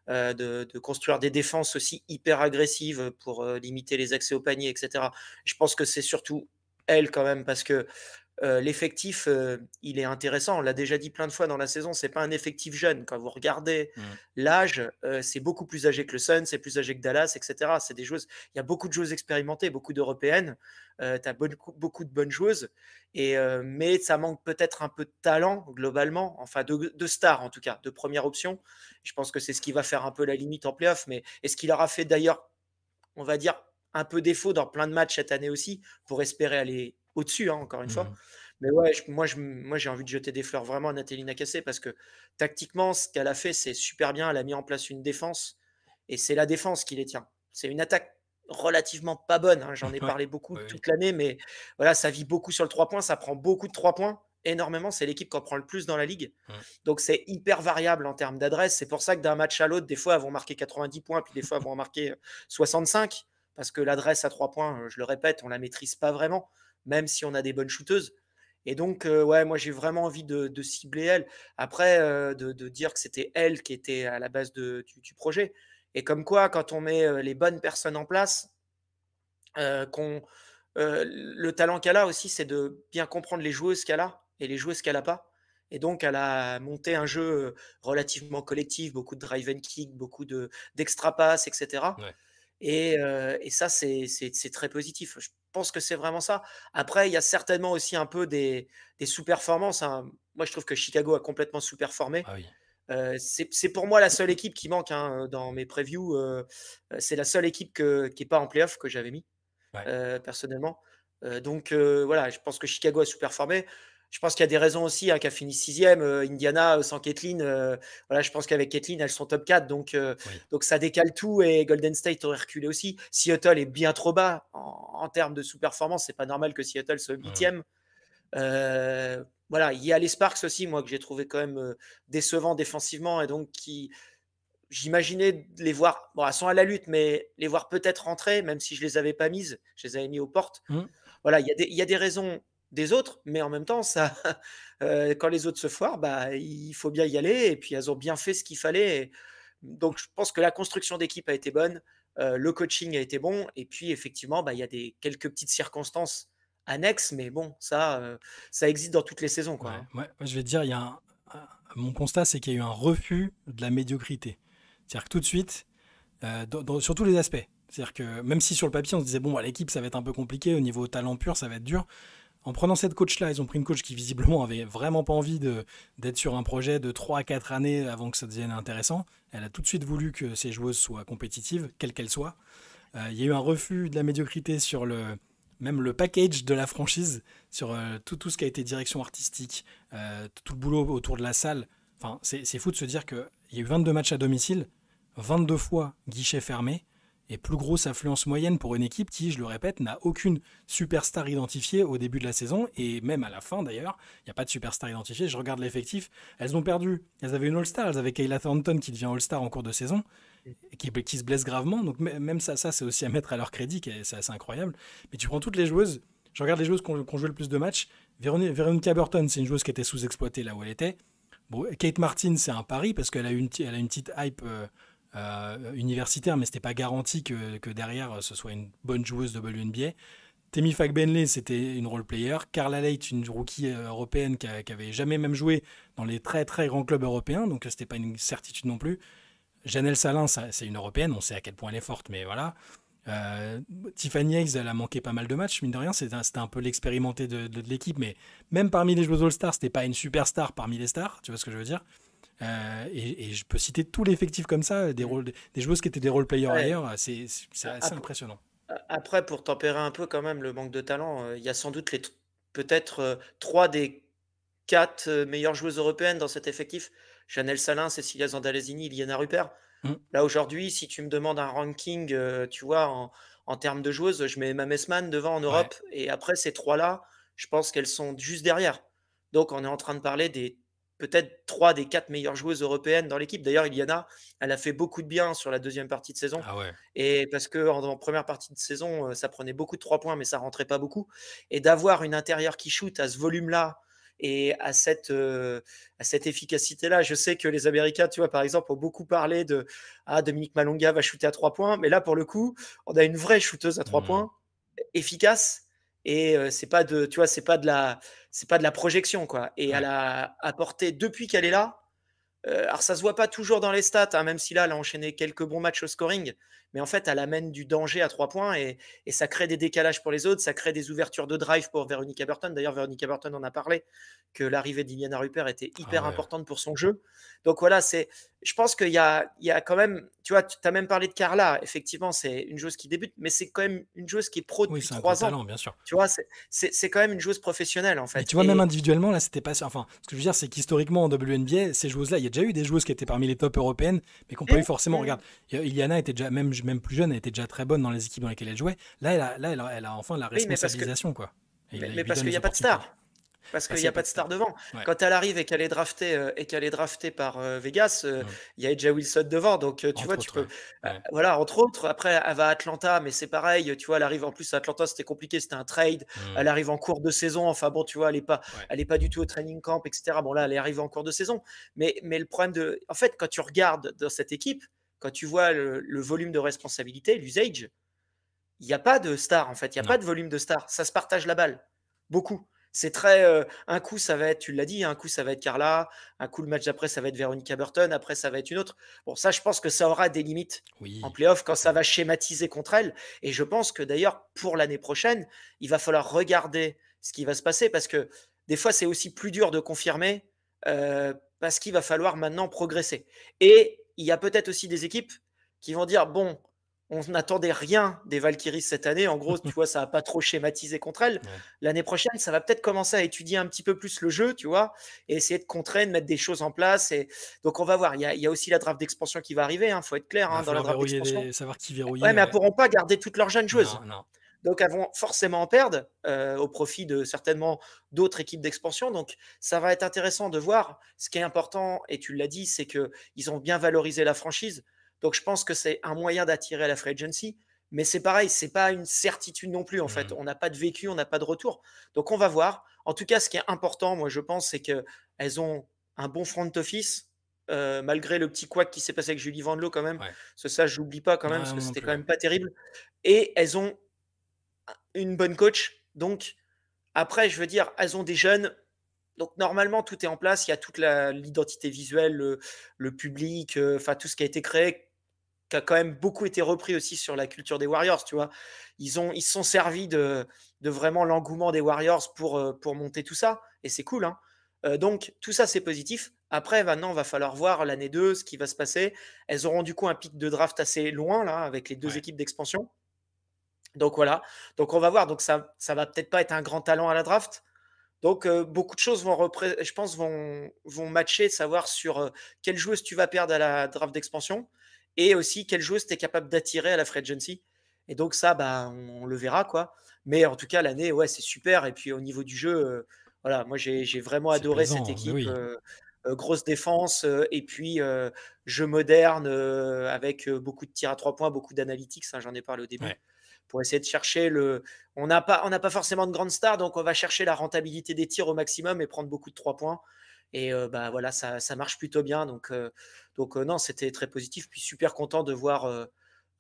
de construire des défenses aussi hyper agressives pour limiter les accès au panier, etc. Je pense que c'est surtout elle quand même, parce que l'effectif, il est intéressant. On l'a déjà dit plein de fois dans la saison, c'est pas un effectif jeune. Quand vous regardez Mm. l'âge, c'est beaucoup plus âgé que le Sun, c'est plus âgé que Dallas, et cetera. C'est des joueuses, il y a beaucoup de joueuses expérimentées, beaucoup d'européennes, tu as beaucoup de bonnes joueuses, mais ça manque peut-être un peu de talent globalement, enfin de stars en tout cas, de première option. Je pense que c'est ce qui va faire un peu la limite en playoff, mais est-ce qu'il aura fait d'ailleurs, on va dire, un peu défaut dans plein de matchs cette année aussi, pour espérer aller au-dessus, hein, encore une fois. Mm. Mais ouais, moi j'ai envie de jeter des fleurs vraiment à Nathalie Nakassé, parce que tactiquement, ce qu'elle a fait, c'est super bien. Elle a mis en place une défense, et c'est la défense qui les tient. C'est une attaque. relativement pas bonne, hein. J'en ai Ouais, parlé beaucoup oui, oui. toute l'année, mais voilà, ça vit beaucoup sur le 3 points, ça prend beaucoup de 3 points, énormément. C'est l'équipe qui en prend le plus dans la ligue. Mmh. Donc c'est hyper variable en termes d'adresse. C'est pour ça que d'un match à l'autre, des fois, elles vont marquer 90 points, puis des fois, elles vont en marquer 65, parce que l'adresse à 3 points, je le répète, on la maîtrise pas vraiment, même si on a des bonnes shooteuses. Et donc, ouais, moi, j'ai vraiment envie de cibler elle. Après, de dire que c'était elle qui était à la base du projet. Et comme quoi, quand on met les bonnes personnes en place, qu'on le talent qu'elle a aussi, c'est de bien comprendre les joueuses qu'elle a et les joueuses qu'elle a pas. Et donc, elle a monté un jeu relativement collectif, beaucoup de drive and kick, beaucoup d'extra passes, etc. Ouais. Et ça, c'est très positif. Je pense que c'est vraiment ça. Après, il y a certainement aussi un peu des sous-performances, hein. Moi, je trouve que Chicago a complètement sous-performé. Ah oui. C'est pour moi la seule équipe qui manque, hein, dans mes previews. C'est la seule équipe qui est pas en playoff que j'avais mis Ouais. personnellement. Donc voilà, je pense que Chicago a sous-performé. Je pense qu'il y a des raisons aussi, hein, qui a fini 6e, Indiana sans Caitlin, voilà, je pense qu'avec Caitlin, elles sont top 4, Oui. donc ça décale tout et Golden State aurait reculé aussi. Seattle est bien trop bas en termes de sous-performance, c'est pas normal que Seattle soit Mmh. 8e. Voilà, il y a les Sparks aussi, moi, que j'ai trouvé quand même décevant défensivement et donc qui, j'imaginais les voir, bon, elles sont à la lutte, mais les voir peut-être rentrer, même si je les avais pas mises, je les avais mis aux portes. Mmh. Voilà, il y a des raisons des autres, mais en même temps, ça, quand les autres se foirent, bah, il faut bien y aller. Et puis, elles ont bien fait ce qu'il fallait. Et donc, je pense que la construction d'équipe a été bonne, le coaching a été bon. Et puis, effectivement, bah, il y a quelques petites circonstances annexes, mais bon, ça existe dans toutes les saisons, quoi, Ouais, hein. ouais, ouais, je vais te dire, mon constat, c'est qu'il y a eu un refus de la médiocrité. C'est-à-dire que tout de suite, sur tous les aspects. C'est-à-dire que même si sur le papier on se disait bon, à l'équipe ça va être un peu compliqué au niveau talent pur, ça va être dur. En prenant cette coach-là, ils ont pris une coach qui visiblement avait vraiment pas envie d'être sur un projet de 3 à 4 années avant que ça devienne intéressant. Elle a tout de suite voulu que ses joueuses soient compétitives, quelles qu'elles soient. Il y a eu un refus de la médiocrité sur même le package de la franchise, sur tout ce qui a été direction artistique, tout le boulot autour de la salle. Enfin, c'est fou de se dire qu'il y a eu 22 matchs à domicile, 22 fois guichet fermé, et plus grosse affluence moyenne pour une équipe qui, je le répète, n'a aucune superstar identifiée au début de la saison, et même à la fin d'ailleurs, il n'y a pas de superstar identifiée. Je regarde l'effectif, elles ont perdu. Elles avaient une All-Star, elles avaient Kayla Thornton qui devient All-Star en cours de saison, qui se blesse gravement. Donc même ça c'est aussi à mettre à leur crédit, c'est assez incroyable. Mais tu prends toutes les joueuses, je regarde les joueuses qui ont joué le plus de matchs. Veronica Burton, c'est une joueuse qui était sous-exploitée là où elle était. Bon, Kate Martin, c'est un pari parce qu'elle a elle a une petite hype universitaire, mais c'était pas garanti que derrière ce soit une bonne joueuse de WNBA. Temi Fagbenley, c'était une role player. Carla Leight, une rookie européenne qui avait jamais même joué dans les très très grands clubs européens, donc c'était pas une certitude non plus. Janelle Salin, c'est une européenne, on sait à quel point elle est forte, mais voilà. Euh, Tiffany Hayes, elle a manqué pas mal de matchs, mine de rien, c'était un peu l'expérimenté de l'équipe, mais même parmi les joueuses All-Star, c'était pas une superstar parmi les stars, tu vois ce que je veux dire. Et je peux citer tout l'effectif comme ça, des joueuses qui étaient des role-players Ouais. ailleurs, c'est assez Ap- impressionnant. Après, pour tempérer un peu quand même le manque de talent, il y a sans doute peut-être 3 des 4 meilleures joueuses européennes dans cet effectif. Chanel Salin, Cecilia Zandalesini, Liana Rupert. Mm, Là, aujourd'hui, si tu me demandes un ranking, tu vois, en termes de joueuses, je mets Emma Messman devant en ouais, Europe. Et après, ces trois-là, je pense qu'elles sont juste derrière. Donc, on est en train de parler des peut-être 3 des 4 meilleures joueuses européennes dans l'équipe. D'ailleurs, Iliana, elle a fait beaucoup de bien sur la deuxième partie de saison. ah ouais, Et parce que en première partie de saison, ça prenait beaucoup de 3 points, mais ça rentrait pas beaucoup. Et d'avoir une intérieure qui shoot à ce volume-là et à cette efficacité-là. Je sais que les Américains, tu vois, par exemple, ont beaucoup parlé de Dominique Malonga va shooter à 3 points, mais là, pour le coup, on a une vraie shooteuse à 3 mm, points, efficace, et c'est pas de, tu vois, c'est pas de la projection, quoi. Et elle ouais, a apporté, depuis qu'elle est là, alors ça se voit pas toujours dans les stats, hein, même si là, elle a enchaîné quelques bons matchs au scoring, mais en fait, elle amène du danger à 3 points et ça crée des décalages pour les autres, ça crée des ouvertures de drive pour Veronica Burton. D'ailleurs, Veronica Burton en a parlé, que l'arrivée d'Iliana Rupert était ah hyper ouais, importante pour son jeu. Donc voilà, je pense il y a quand même, tu vois, tu as même parlé de Carla. Effectivement, c'est une joueuse qui débute, mais c'est quand même une joueuse qui est pro Oui, depuis c'est un gros 3 ans. talent, bien sûr. Tu vois, c'est quand même une joueuse professionnelle, en Mais fait. tu vois, même individuellement, là, c'était pas. Enfin, ce que je veux dire, c'est qu'historiquement, en WNBA, ces joueuses-là, il y a déjà eu des joueuses qui étaient parmi les top européennes, mais qui n'ont pas eu Mmh, forcément. mmh. Regarde, Iliana était déjà, même plus jeune, elle était déjà très bonne dans les équipes dans lesquelles elle jouait. Là, elle a enfin la Oui, responsabilisation, quoi. Et il mais lui parce donne qu'il n'y les a pas de opportunités. star. Parce qu'il Parce qu'il n'y n'y a a pas pas de de star. star devant. Ouais. Quand elle arrive et qu'elle est draftée par Vegas, Mm. il y a Eja Wilson devant. Donc, tu vois, Entre tu autres, peux. ouais. Ouais. Voilà, entre autres. Après, elle va à Atlanta, mais c'est pareil. Tu vois, elle arrive en plus à Atlanta, c'était compliqué, c'était un trade. Mm. Elle arrive en cours de saison. Enfin, bon, tu vois, Ouais. elle est pas du tout au training camp, etc. Bon, là, elle est arrivée en cours de saison. Mais le problème de. En fait, quand tu regardes dans cette équipe, quand tu vois le volume de responsabilité, l'usage, il n'y a pas de star, en fait. Il n'y a pas Non. de volume de star. Ça se partage la balle. Beaucoup. C'est très. Un coup, ça va être, tu l'as dit, un coup, ça va être Carla. Un coup, le match d'après, ça va être Veronica Burton. Après, ça va être une autre. Bon, ça, je pense que ça aura des limites en Oui. playoff quand ça va schématiser contre elle. Et je pense que d'ailleurs, pour l'année prochaine, il va falloir regarder ce qui va se passer parce que des fois, c'est aussi plus dur de confirmer parce qu'il va falloir maintenant progresser. Et il y a peut-être aussi des équipes qui vont dire bon, on n'attendait rien des Valkyries cette année. En gros, tu vois, ça n'a pas trop schématisé contre elles. Ouais. L'année prochaine, ça va peut-être commencer à étudier un petit peu plus le jeu, tu vois, et essayer de contrer, de mettre des choses en place. Et donc, on va voir. Il y a aussi la draft d'expansion qui va arriver. Faut être clair, Il va dans la falloir draft d'expansion. savoir qui Ouais, verrouiller. mais elles ne pourront pas garder toutes leurs jeunes joueuses. Non, non. Donc, elles vont forcément en perdre au profit de certainement d'autres équipes d'expansion. Donc, ça va être intéressant de voir. Ce qui est important, et tu l'as dit, c'est qu'ils ont bien valorisé la franchise. Donc, je pense que c'est un moyen d'attirer la free agency. Mais c'est pareil, c'est pas une certitude non plus. En fait, Mm. on n'a pas de vécu, on n'a pas de retour. Donc, on va voir. En tout cas, ce qui est important, moi, je pense, c'est qu'elles ont un bon front office. Malgré le petit couac qui s'est passé avec Julie Vandelot quand même, Ouais. ça je n'oublie pas quand même, parce Non, que moi non c'était plus. quand Ouais. même pas terrible. Et elles ont une bonne coach. Donc, après, je veux dire, elles ont des jeunes. Donc, normalement, tout est en place. Il y a toute l'identité visuelle, le public, enfin, tout ce qui a été créé, qui a quand même beaucoup été repris aussi sur la culture des Warriors, tu vois. Ils se sont servis de vraiment l'engouement des Warriors pour monter tout ça. Et c'est cool, hein. Donc, tout ça, c'est positif. Après, maintenant, il va falloir voir l'année 2, ce qui va se passer. Elles auront du coup un pic de draft assez loin, là, avec les deux Ouais. équipes d'expansion. Donc voilà, donc on va voir. Donc ça va peut-être pas être un grand talent à la draft. Donc beaucoup de choses je pense, vont matcher, savoir sur quelle joueuse tu vas perdre à la draft d'expansion et aussi quelle joueuse tu es capable d'attirer à la free agency. Et donc ça, bah, on le verra, quoi. Mais en tout cas, l'année, ouais, c'est super. Et puis au niveau du jeu, voilà, moi j'ai vraiment C'est adoré cette plaisant, mais équipe. oui. Grosse défense et puis jeu moderne avec beaucoup de tirs à 3 points, beaucoup d'analytics, hein, j'en ai parlé au début Ouais. pour essayer de chercher on n'a pas forcément de grandes stars, donc on va chercher la rentabilité des tirs au maximum et prendre beaucoup de 3 points. Et bah voilà, ça marche plutôt bien. Donc non, c'était très positif. Puis super content de voir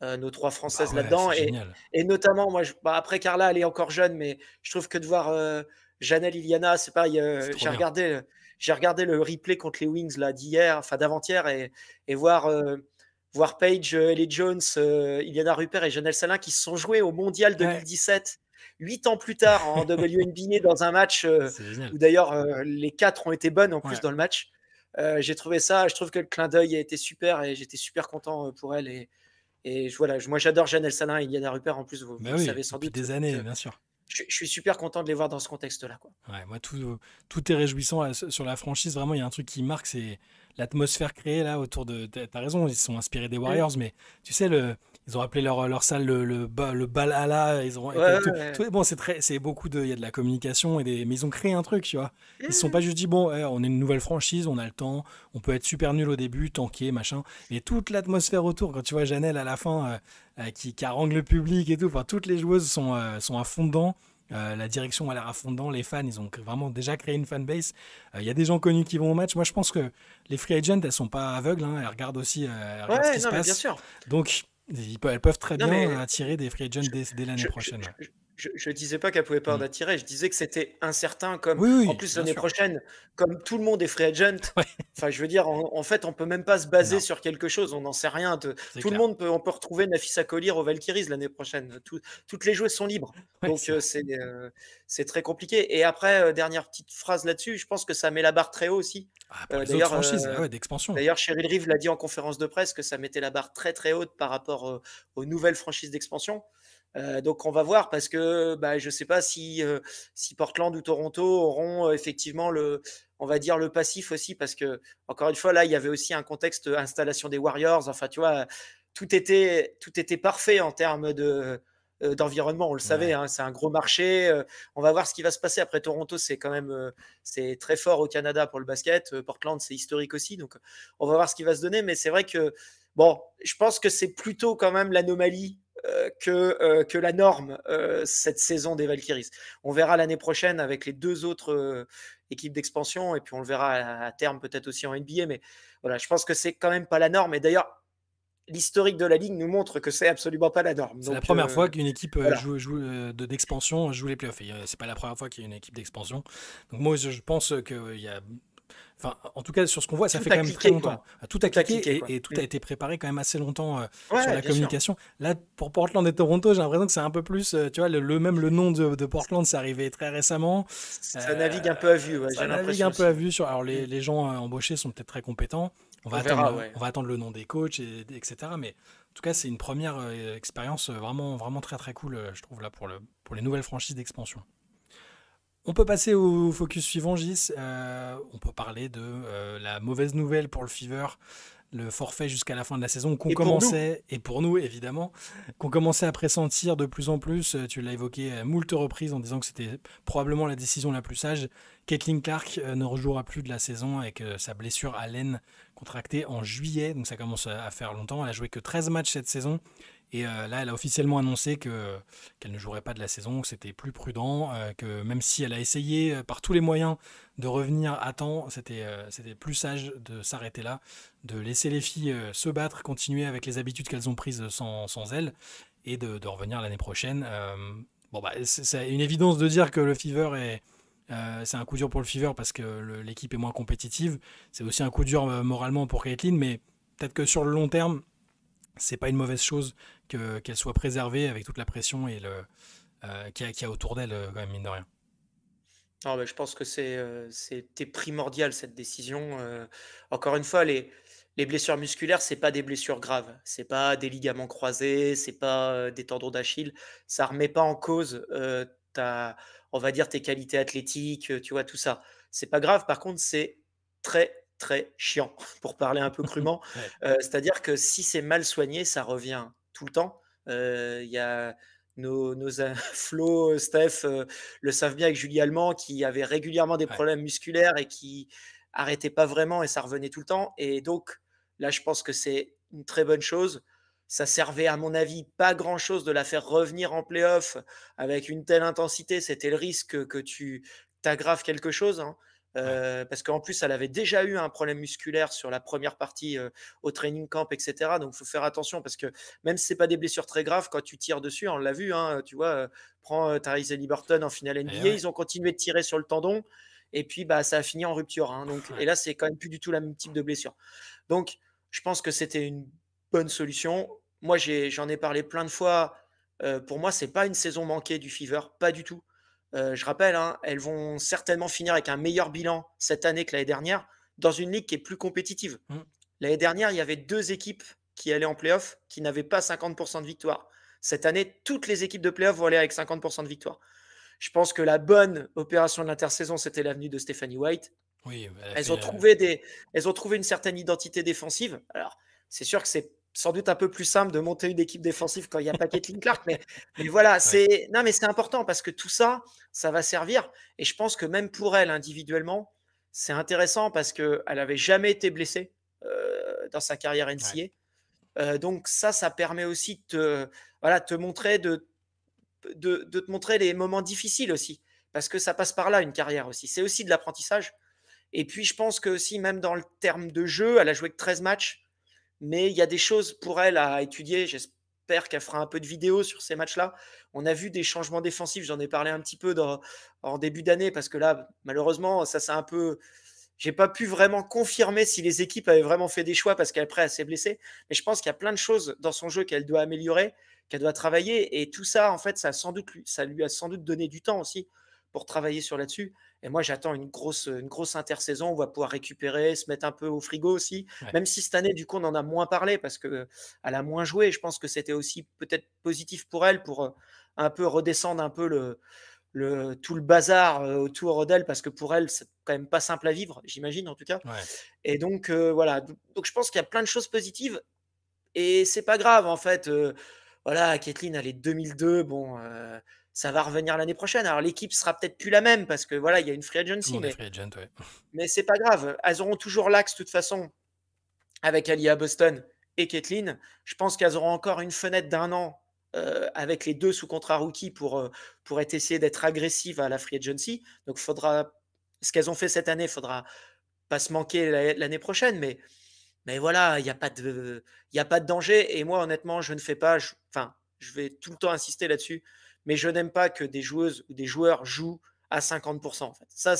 nos 3 Françaises Bah ouais, là-dedans. c'est génial. Et notamment, moi, bah, après Carla, elle est encore jeune, mais je trouve que de voir Janelle Iliana, c'est pareil. C'est trop bien. J'ai regardé le replay contre les Wings là d'hier, enfin d'avant-hier, et voir Paige, Ellie Jones, Iliana Rupert et Janelle Salin qui se sont joués au Mondial Ouais. 2017, 8 ans plus tard en WNBA dans un match C'est génial. où d'ailleurs les 4 ont été bonnes en plus Ouais. dans le match. J'ai trouvé ça, je trouve que le clin d'œil a été super et j'étais super content pour elle. Et voilà, moi j'adore Janelle Salin et Iliana Rupert en plus, vous Bah le oui, savez sans depuis doute. des Donc, années, bien sûr. je suis super content de les voir dans ce contexte-là, quoi. Ouais, moi, tout est réjouissant sur la franchise. Vraiment, il y a un truc qui marque, c'est l'atmosphère créée là autour de. T'as raison, ils se sont inspirés des Mm. Warriors, mais tu sais, ils ont appelé leur salle le Valhalla. Ils ont, Ouais, ouais, ouais. bon, c'est beaucoup de. Il y a de la communication, mais ils ont créé un truc, tu vois. Ils se sont pas Mm. juste dit, bon, on est une nouvelle franchise, on a le temps, on peut être super nul au début, tanker, machin. Mais toute l'atmosphère autour, quand tu vois Janelle à la fin qui harangue le public et tout, enfin, toutes les joueuses sont à fond dedans. La direction a l'air à fond dedans, les fans, ils ont vraiment déjà créé une fanbase. Il y a des gens connus qui vont au match. Moi, je pense que les free agents, elles sont pas aveugles, hein. Elles regardent aussi elles regardent ce Ouais, qui se non, mais bien passe. sûr. Donc, elles peuvent très Non, mais bien attirer des free agents je, dès l'année je, prochaine. Ouais. Je disais pas qu'elle pouvait pas en Mm. attirer, je disais que c'était incertain comme Oui, en oui, plus bien l'année sûr. prochaine, comme tout le monde est free agent, Ouais, enfin je veux dire en fait on peut même pas se baser non, sur quelque chose, on n'en sait rien de c'est tout le clair. monde peut on peut retrouver Nafissa Collier aux Valkyries l'année prochaine. Toutes les joueuses sont libres. Ouais, Donc c'est vrai. c'est très compliqué et après, dernière petite phrase là-dessus, je pense que ça met la barre très haut aussi. Ah, pour les autres D'ailleurs, franchises, ah ouais, d'expansion. d'ailleurs Cheryl Reeve l'a dit en conférence de presse que ça mettait la barre très, très haute par rapport, aux nouvelles franchises d'expansion. Donc on va voir parce que bah, je ne sais pas si Portland ou Toronto auront effectivement on va dire le passif aussi parce que encore une fois là il y avait aussi un contexte installation des Warriors. Enfin tu vois tout était parfait en termes d'environnement. On le savait, Ouais. hein, c'est un gros marché. On va voir ce qui va se passer après Toronto. C'est quand même c'est très fort au Canada pour le basket. Portland c'est historique aussi. Donc on va voir ce qui va se donner. Mais c'est vrai que bon, je pense que c'est plutôt quand même l'anomalie que la norme cette saison des Valkyries. On verra l'année prochaine avec les deux autres équipes d'expansion et puis on le verra à terme peut-être aussi en NBA. Mais voilà, je pense que c'est quand même pas la norme. Et d'ailleurs, l'historique de la ligue nous montre que c'est absolument pas la norme. C'est la Donc première fois qu'une équipe voilà. d'expansion joue les playoffs. Et c'est pas la première fois qu'il y a une équipe d'expansion. Donc moi, je pense qu'il y a. Enfin, en tout cas, sur ce qu'on voit, ça Tout fait a quand même très cliqué, longtemps. quoi. Tout a Tout a cliqué cliqué, quoi. et tout a été préparé quand même assez longtemps sur Ouais, la bien sûr. communication. Là, pour Portland et Toronto, j'ai l'impression que c'est un peu plus, tu vois, même le nom de Portland, c'est arrivé très récemment. Ça navigue un peu à vue, ouais, Ça j'ai navigue un l'impression peu à aussi. vue sur. Alors, Mm. les gens embauchés sont peut-être très compétents. On verra, ouais. On va attendre le nom des coachs, etc. Mais en tout cas, c'est une première expérience vraiment, vraiment très, très cool, je trouve, là, pour les nouvelles franchises d'expansion. On peut passer au focus suivant, Gis. On peut parler de la mauvaise nouvelle pour le Fever, le forfait jusqu'à la fin de la saison qu'on Et pour nous, commençait, et pour nous évidemment, qu'on commençait à pressentir de plus en plus. Tu l'as évoqué à moult reprises en disant que c'était probablement la décision la plus sage. Caitlin Clark ne rejouera plus de la saison avec sa blessure à l'aine contractée en juillet, donc ça commence à faire longtemps. Elle a joué que 13 matchs cette saison. Et là, elle a officiellement annoncé qu'elle ne jouerait pas de la saison, que c'était plus prudent, que même si elle a essayé par tous les moyens de revenir à temps, c'était plus sage de s'arrêter là, de laisser les filles se battre, continuer avec les habitudes qu'elles ont prises sans elles, et de revenir l'année prochaine. Bon, bah, c'est une évidence de dire que le Fever c'est un coup dur pour le Fever parce que l'équipe est moins compétitive. C'est aussi un coup dur moralement pour Caitlin, mais peut-être que sur le long terme, c'est pas une mauvaise chose qu'elle soit préservée avec toute la pression qu'il y a autour d'elle, quand même, mine de rien. non, mais je pense que c'était primordial cette décision. Encore une fois, les blessures musculaires, c'est pas des blessures graves, c'est pas des ligaments croisés, c'est pas des tendons d'Achille. Ça remet pas en cause on va dire tes qualités athlétiques, tu vois tout ça. C'est pas grave. Par contre, c'est très très chiant pour parler un peu crûment. Ouais, C'est-à-dire que si c'est mal soigné, ça revient tout le temps. Il y a nos Flo, Steph, le savent bien avec Julie Allemand, qui avait régulièrement des ouais, problèmes musculaires et qui arrêtait pas vraiment et ça revenait tout le temps. Et donc, là, je pense que c'est une très bonne chose. Ça servait, à mon avis, pas grand-chose de la faire revenir en playoff avec une telle intensité. C'était le risque que tu t'aggraves quelque chose, hein. ouais. Parce qu'en plus, elle avait déjà eu un problème musculaire sur la première partie au training camp, etc. Donc, il faut faire attention parce que même si ce n'est pas des blessures très graves, quand tu tires dessus, on l'a vu, hein, tu vois, prends Tyrese Haliburton en finale Et NBA, ouais, ils ont continué de tirer sur le tendon et puis bah, ça a fini en rupture, hein. Donc, et ouais. là, c'est quand même plus du tout le même type de blessure. Donc, je pense que c'était une bonne solution. Moi, j'en ai parlé plein de fois. Pour moi, c'est pas une saison manquée du Fever, pas du tout. Je rappelle, hein, elles vont certainement finir avec un meilleur bilan cette année que l'année dernière, dans une ligue qui est plus compétitive. Mm. L'année dernière, il y avait deux équipes qui allaient en playoff qui n'avaient pas 50% de victoire. Cette année, toutes les équipes de playoff vont aller avec 50% de victoire. Je pense que la bonne opération de l'intersaison, c'était l'avenue de Stephanie White. Oui, elle a Elles fait. ont trouvé elles ont trouvé une certaine identité défensive. Alors, c'est sûr que c'est sans doute un peu plus simple de monter une équipe défensive quand il n'y a pas Caitlin Clark, mais voilà, Ouais, non, mais c'est important parce que tout ça, ça va servir. Et je pense que même pour elle individuellement, c'est intéressant parce qu'elle n'avait jamais été blessée dans sa carrière ouais, NCA. Donc ça permet aussi voilà, te montrer de te montrer les moments difficiles aussi, parce que ça passe par là une carrière aussi. C'est aussi de l'apprentissage. Et puis, je pense que aussi, même dans le terme de jeu, elle a joué que 13 matchs, mais il y a des choses pour elle à étudier. j'espère qu'elle fera un peu de vidéo sur ces matchs-là. On a vu des changements défensifs, j'en ai parlé un petit peu en début d'année parce que là, malheureusement, ça c'est un peu. J'ai pas pu vraiment confirmer si les équipes avaient vraiment fait des choix parce qu'après elle s'est blessée. Mais je pense qu'il y a plein de choses dans son jeu qu'elle doit améliorer, qu'elle doit travailler. Et tout ça, en fait, ça lui a sans doute donné du temps aussi pour travailler sur là-dessus. Et moi, j'attends une grosse intersaison. On va pouvoir récupérer, se mettre un peu au frigo aussi. Ouais. Même si cette année, du coup, on en a moins parlé parce qu'elle a moins joué. Je pense que c'était aussi peut-être positif pour elle pour un peu redescendre un peu tout le bazar autour d'elle parce que pour elle, c'est quand même pas simple à vivre, j'imagine en tout cas. Ouais. Et donc, voilà. Donc, je pense qu'il y a plein de choses positives et c'est pas grave en fait. Voilà, Kathleen, elle est 2002. Bon, ça va revenir l'année prochaine. Alors, l'équipe sera peut-être plus la même parce que voilà, il y a une free Tout le agency, monde est mais, free agent, ouais. mais c'est pas grave. Elles auront toujours l'axe de toute façon avec Alia Boston et Kathleen. Je pense qu'elles auront encore une fenêtre d'un an avec les deux sous contrat rookie pour essayer d'être agressives à la free agency. Donc, faudra, ce qu'elles ont fait cette année, il faudra pas se manquer l'année prochaine. Mais voilà, il y a pas de danger. Et moi, honnêtement, je ne fais pas. Enfin, je vais tout le temps insister là-dessus. Mais je n'aime pas que des joueuses ou des joueurs jouent à 50%. En fait. Ça,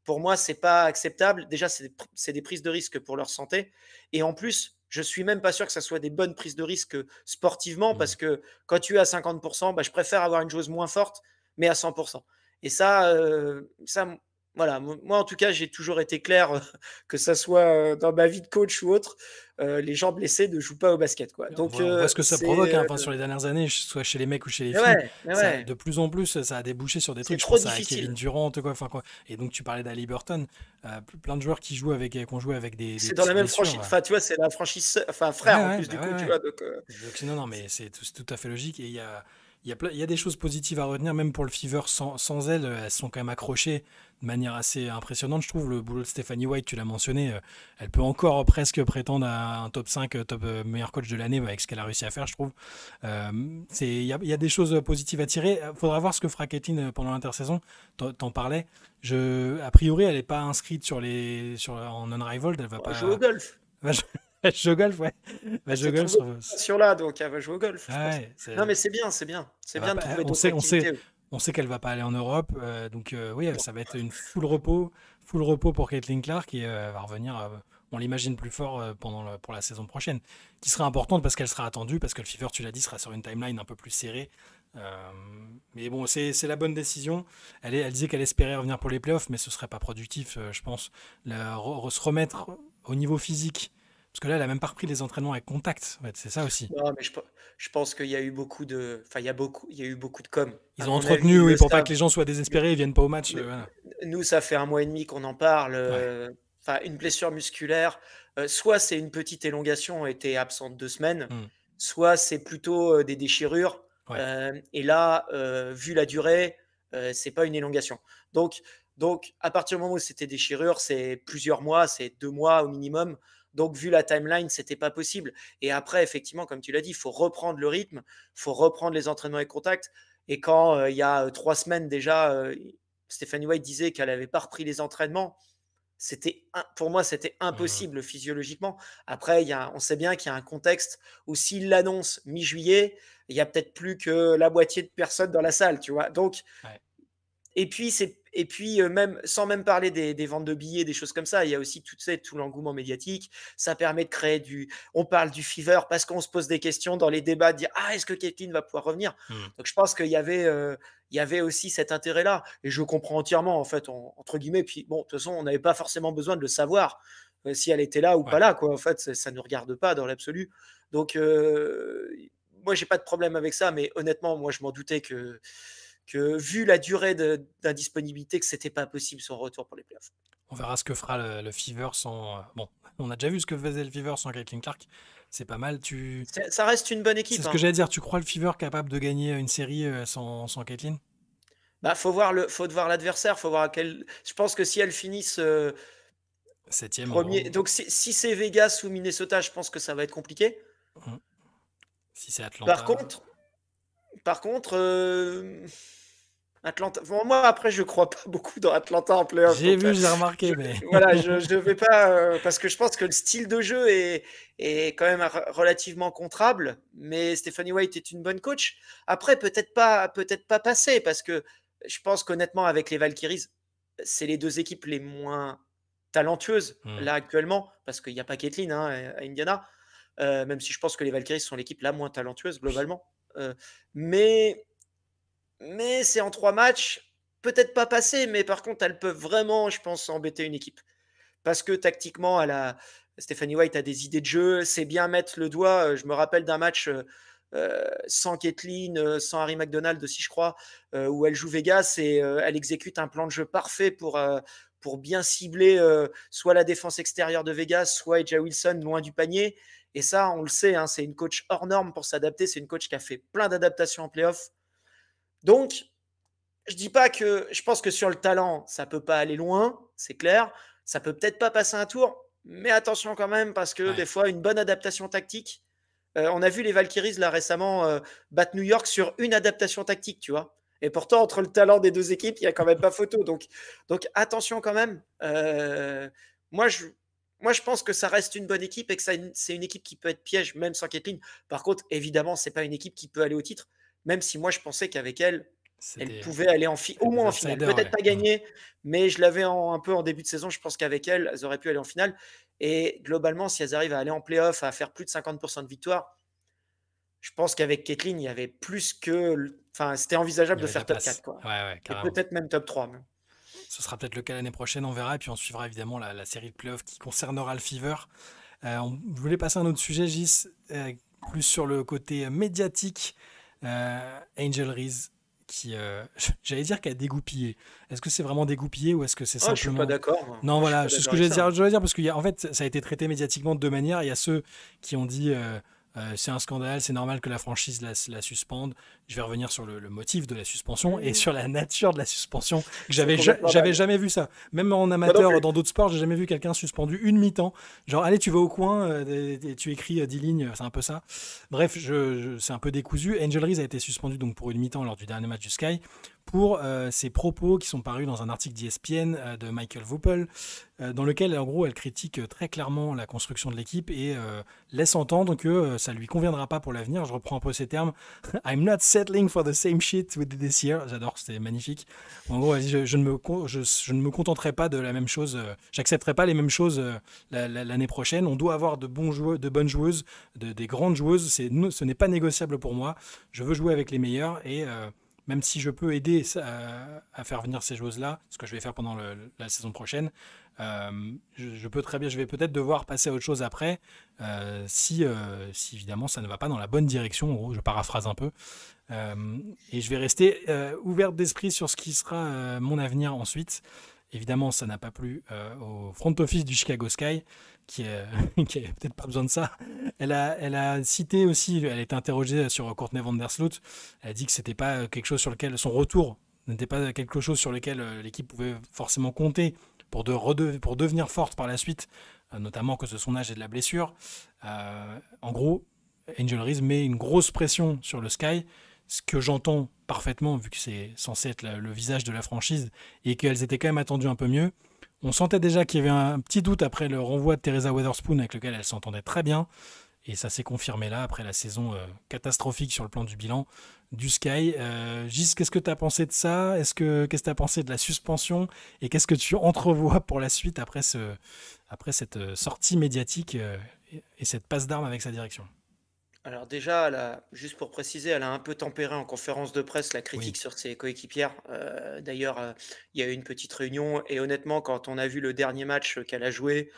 pour moi, c'est pas acceptable. Déjà, c'est des prises de risque pour leur santé. Et en plus, je suis même pas sûr que ça soit des bonnes prises de risque sportivement Mm. parce que quand tu es à 50%, bah, je préfère avoir une joueuse moins forte, mais à 100%. Et ça, voilà. Moi, en tout cas, j'ai toujours été clair que ça soit dans ma vie de coach ou autre, les gens blessés ne jouent pas au basket, quoi. Donc, On voit ce que ça provoque, c'est. hein. Enfin, sur les dernières années, soit chez les mecs ou chez les Mais filles, ouais, mais ça, ouais, de plus en plus, ça a débouché sur des c'est trucs. Je trop pense à Kevin difficile. Durant, quoi, enfin, quoi. Et donc, tu parlais d'Ali Burton, plein de joueurs qui ont joué avec des C'est dans petites la même blessures. franchise. Enfin, tu vois, c'est la franchise, enfin, Ouais, frère en ouais, plus, bah du ouais, coup, tu ouais. vois. Donc, Donc, non, non, mais c'est tout à fait logique. Et il y a des choses positives à retenir, même pour le Fever. Sans elles, elles sont quand même accrochées de manière assez impressionnante. Je trouve le boulot de Stephanie White, tu l'as mentionné, elle peut encore presque prétendre à un top 5, top meilleur coach de l'année avec ce qu'elle a réussi à faire, je trouve. Il y a des choses positives à tirer. Il faudra voir ce que fera Kathleen pendant l'intersaison. T'en parlais. A priori, elle n'est pas inscrite en Unrivaled. Elle va on va jouer au pas. golf. Va jouer, elle joue au golf, ouais. Va Elle jouer se au golf trouve sur là, donc elle va jouer au golf, je pense. Ouais, Non, mais c'est bien, c'est bien. C'est elle va bien de pas, trouver d'autres activités. on sait qu'elle va pas aller en Europe, donc oui, Non. ça va être une full repos pour Caitlin Clark et va revenir, on l'imagine plus fort pour la saison prochaine, qui sera importante parce qu'elle sera attendue, parce que le Fever, tu l'as dit, sera sur une timeline un peu plus serrée. Mais bon, c'est la bonne décision. Elle disait qu'elle espérait revenir pour les playoffs, mais ce serait pas productif, je pense. Se remettre au niveau physique. Parce que là, elle a même pas repris les entraînements avec contact. En fait, c'est ça aussi. Non, mais je pense qu'il y a eu enfin, il y a eu beaucoup de com. À Ils ont mon avis, entretenu, ils oui, le pour pas que savent. les gens soient désespérés et viennent pas au match. Mais Voilà. nous, ça fait un mois et demi qu'on en parle. Ouais. Enfin, une blessure musculaire, soit c'est une petite élongation, était absente 2 semaines, Hmm. soit c'est plutôt des déchirures. Ouais. Et là, vu la durée, c'est pas une élongation. Donc, donc, à partir du moment où c'était déchirure, c'est plusieurs mois, c'est 2 mois au minimum. Donc, vu la timeline, c'était pas possible. Et après, effectivement, comme tu l'as dit, il faut reprendre le rythme, il faut reprendre les entraînements et contacts. Et quand il y a 3 semaines déjà, Stéphanie White disait qu'elle n'avait pas repris les entraînements. Pour moi, c'était Hmm. impossible physiologiquement. Après, on sait bien qu'il y a un contexte où s'il l'annonce mi-juillet, il y a peut-être plus que la moitié de personnes dans la salle, tu vois. Donc, Ouais. et puis même sans même parler des ventes de billets, des choses comme ça, il y a aussi tout l'engouement médiatique. Ça permet de créer on parle du fever parce qu'on se pose des questions dans les débats, de dire ah est-ce que Kathleen va pouvoir revenir. Hmm. Donc je pense qu'il y avait aussi cet intérêt-là et je comprends entièrement en fait entre guillemets. Puis bon de toute façon on n'avait pas forcément besoin de le savoir si elle était là ou pas Ouais. là quoi. En fait ça ne nous regarde pas dans l'absolu. Donc moi j'ai pas de problème avec ça, mais honnêtement moi je m'en doutais que vu la durée d'indisponibilité, que c'était pas possible son retour pour les playoffs. On verra ce que fera le Fever sans. Bon, on a déjà vu ce que faisait le Fever sans Caitlin Clark. C'est pas mal. Ça reste une bonne C'est équipe. ce que Hein. j'allais dire. Tu crois le Fever capable de gagner une série sans Caitlin? Bah, faut voir l'adversaire, faut voir à quel. Je pense que si elles finissent Septième premier, au. donc si c'est Vegas ou Minnesota, je pense que ça va être compliqué. Hmm. Si c'est Par Atlanta. contre, par contre, Atlanta. Bon, moi, après, je crois pas beaucoup dans Atlanta en playoff. J'ai Donc, vu, j'ai remarqué, mais voilà, je vais pas. Parce que je pense que le style de jeu est quand même relativement contrable. Mais Stephanie White est une bonne coach. Après, peut-être pas passer. Parce que je pense qu'honnêtement, avec les Valkyries, c'est les deux équipes les moins talentueuses là actuellement. Parce qu'il n'y a pas Caitlyn à Indiana. Même si je pense que les Valkyries sont l'équipe la moins talentueuse globalement. Mais c'est en 3 matchs, peut-être pas passer, mais par contre, elles peuvent vraiment, je pense, embêter une équipe. Parce que tactiquement, Stephanie White a des idées de jeu, c'est bien mettre le doigt. Je me rappelle d'un match sans Kathleen, sans Harry McDonald aussi, je crois, où elle joue Vegas et elle exécute un plan de jeu parfait pour bien cibler soit la défense extérieure de Vegas, soit Eja Wilson loin du panier. Et ça, on le sait, hein, c'est une coach hors norme pour s'adapter. C'est une coach qui a fait plein d'adaptations en playoff. Donc, je dis pas que je pense que sur le talent, ça peut pas aller loin, c'est clair. Ça peut peut-être pas passer un tour, mais attention quand même parce que des fois, une bonne adaptation tactique. On a vu les Valkyries là récemment battre New York sur une adaptation tactique, tu vois. Et pourtant, entre le talent des deux équipes, il y a quand même pas photo. Donc attention quand même. Moi, je, moi, je pense que ça reste une bonne équipe et que c'est une équipe qui peut être piège même sans Caitlyn. Par contre, évidemment, c'est pas une équipe qui peut aller au titre. Même si moi, je pensais qu'avec elle, elle pouvait aller au moins en finale. Peut-être pas gagner, mais je l'avais un peu en début de saison. Je pense qu'avec elle, elles auraient pu aller en finale. Et globalement, si elles arrivent à aller en playoff, à faire plus de 50% de victoire, je pense qu'avec Caitlyn, il y avait plus que. Enfin, c'était envisageable de faire top 4. Quoi. Et peut-être même top 3. Même. Ce sera peut-être le cas l'année prochaine, on verra. Et puis on suivra évidemment la série de playoffs qui concernera le Fever. On voulait passer à un autre sujet, Gis, plus sur le côté médiatique. Angel Reese, qui, j'allais dire qu'elle a dégoupillé. Est-ce que c'est vraiment dégoupillé ou est-ce que c'est simplement... Je suis pas d'accord. Non, voilà, c'est ce que je voulais dire parce qu'en fait, ça a été traité médiatiquement de deux manières. Il y a ceux qui ont dit c'est un scandale, c'est normal que la franchise la suspende. Je vais revenir sur le motif de la suspension et sur la nature de la suspension. J'avais jamais vu ça. Même en amateur, dans d'autres sports, j'ai jamais vu quelqu'un suspendu une mi-temps. Genre, allez, tu vas au coin, et tu écris 10 lignes, c'est un peu ça. Bref, c'est un peu décousu. Angel Reese a été suspendu donc pour une mi-temps lors du dernier match du Sky pour ses propos qui sont parus dans un article d'ESPN de Michael Voepel, dans lequel, en gros, elle critique très clairement la construction de l'équipe et laisse entendre que ça lui conviendra pas pour l'avenir. Je reprends un peu ces termes. I'm not settling for the same shit we did this year. J'adore, c'était magnifique. En gros, elle dit, je ne me contenterai pas de la même chose. J'accepterai pas les mêmes choses l'année prochaine. On doit avoir de bonnes joueuses, des grandes joueuses. Ce n'est pas négociable pour moi. Je veux jouer avec les meilleurs et même si je peux aider à faire venir ces joueuses-là, ce que je vais faire pendant la saison prochaine, je vais peut-être devoir passer à autre chose après, si évidemment ça ne va pas dans la bonne direction. En gros, je paraphrase un peu. Et je vais rester ouverte d'esprit sur ce qui sera mon avenir ensuite. Évidemment, ça n'a pas plu au front office du Chicago Sky, qui avait peut-être pas besoin de ça. Elle a cité aussi, elle a été interrogée sur Courtney Vandersloot. Elle a dit que c'était pas quelque chose sur lequel son retour n'était pas quelque chose sur lequel l'équipe pouvait forcément compter pour devenir forte par la suite, notamment à cause de son âge et de la blessure. En gros, Angel Reese met une grosse pression sur le Sky, ce que j'entends parfaitement vu que c'est censé être le visage de la franchise et qu'elles étaient quand même attendues un peu mieux. On sentait déjà qu'il y avait un petit doute après le renvoi de Teresa Weatherspoon avec lequel elle s'entendait très bien. Et ça s'est confirmé là après la saison catastrophique sur le plan du bilan du Sky. Gis, qu'est-ce que tu as pensé de ça ? Qu'est-ce que tu as pensé de la suspension ? Et qu'est-ce que tu entrevois pour la suite après cette sortie médiatique et cette passe d'armes avec sa direction ? Alors déjà, juste pour préciser, elle a un peu tempéré en conférence de presse la critique sur ses coéquipières. D'ailleurs, il y a eu une petite réunion et honnêtement, quand on a vu le dernier match qu'elle a joué,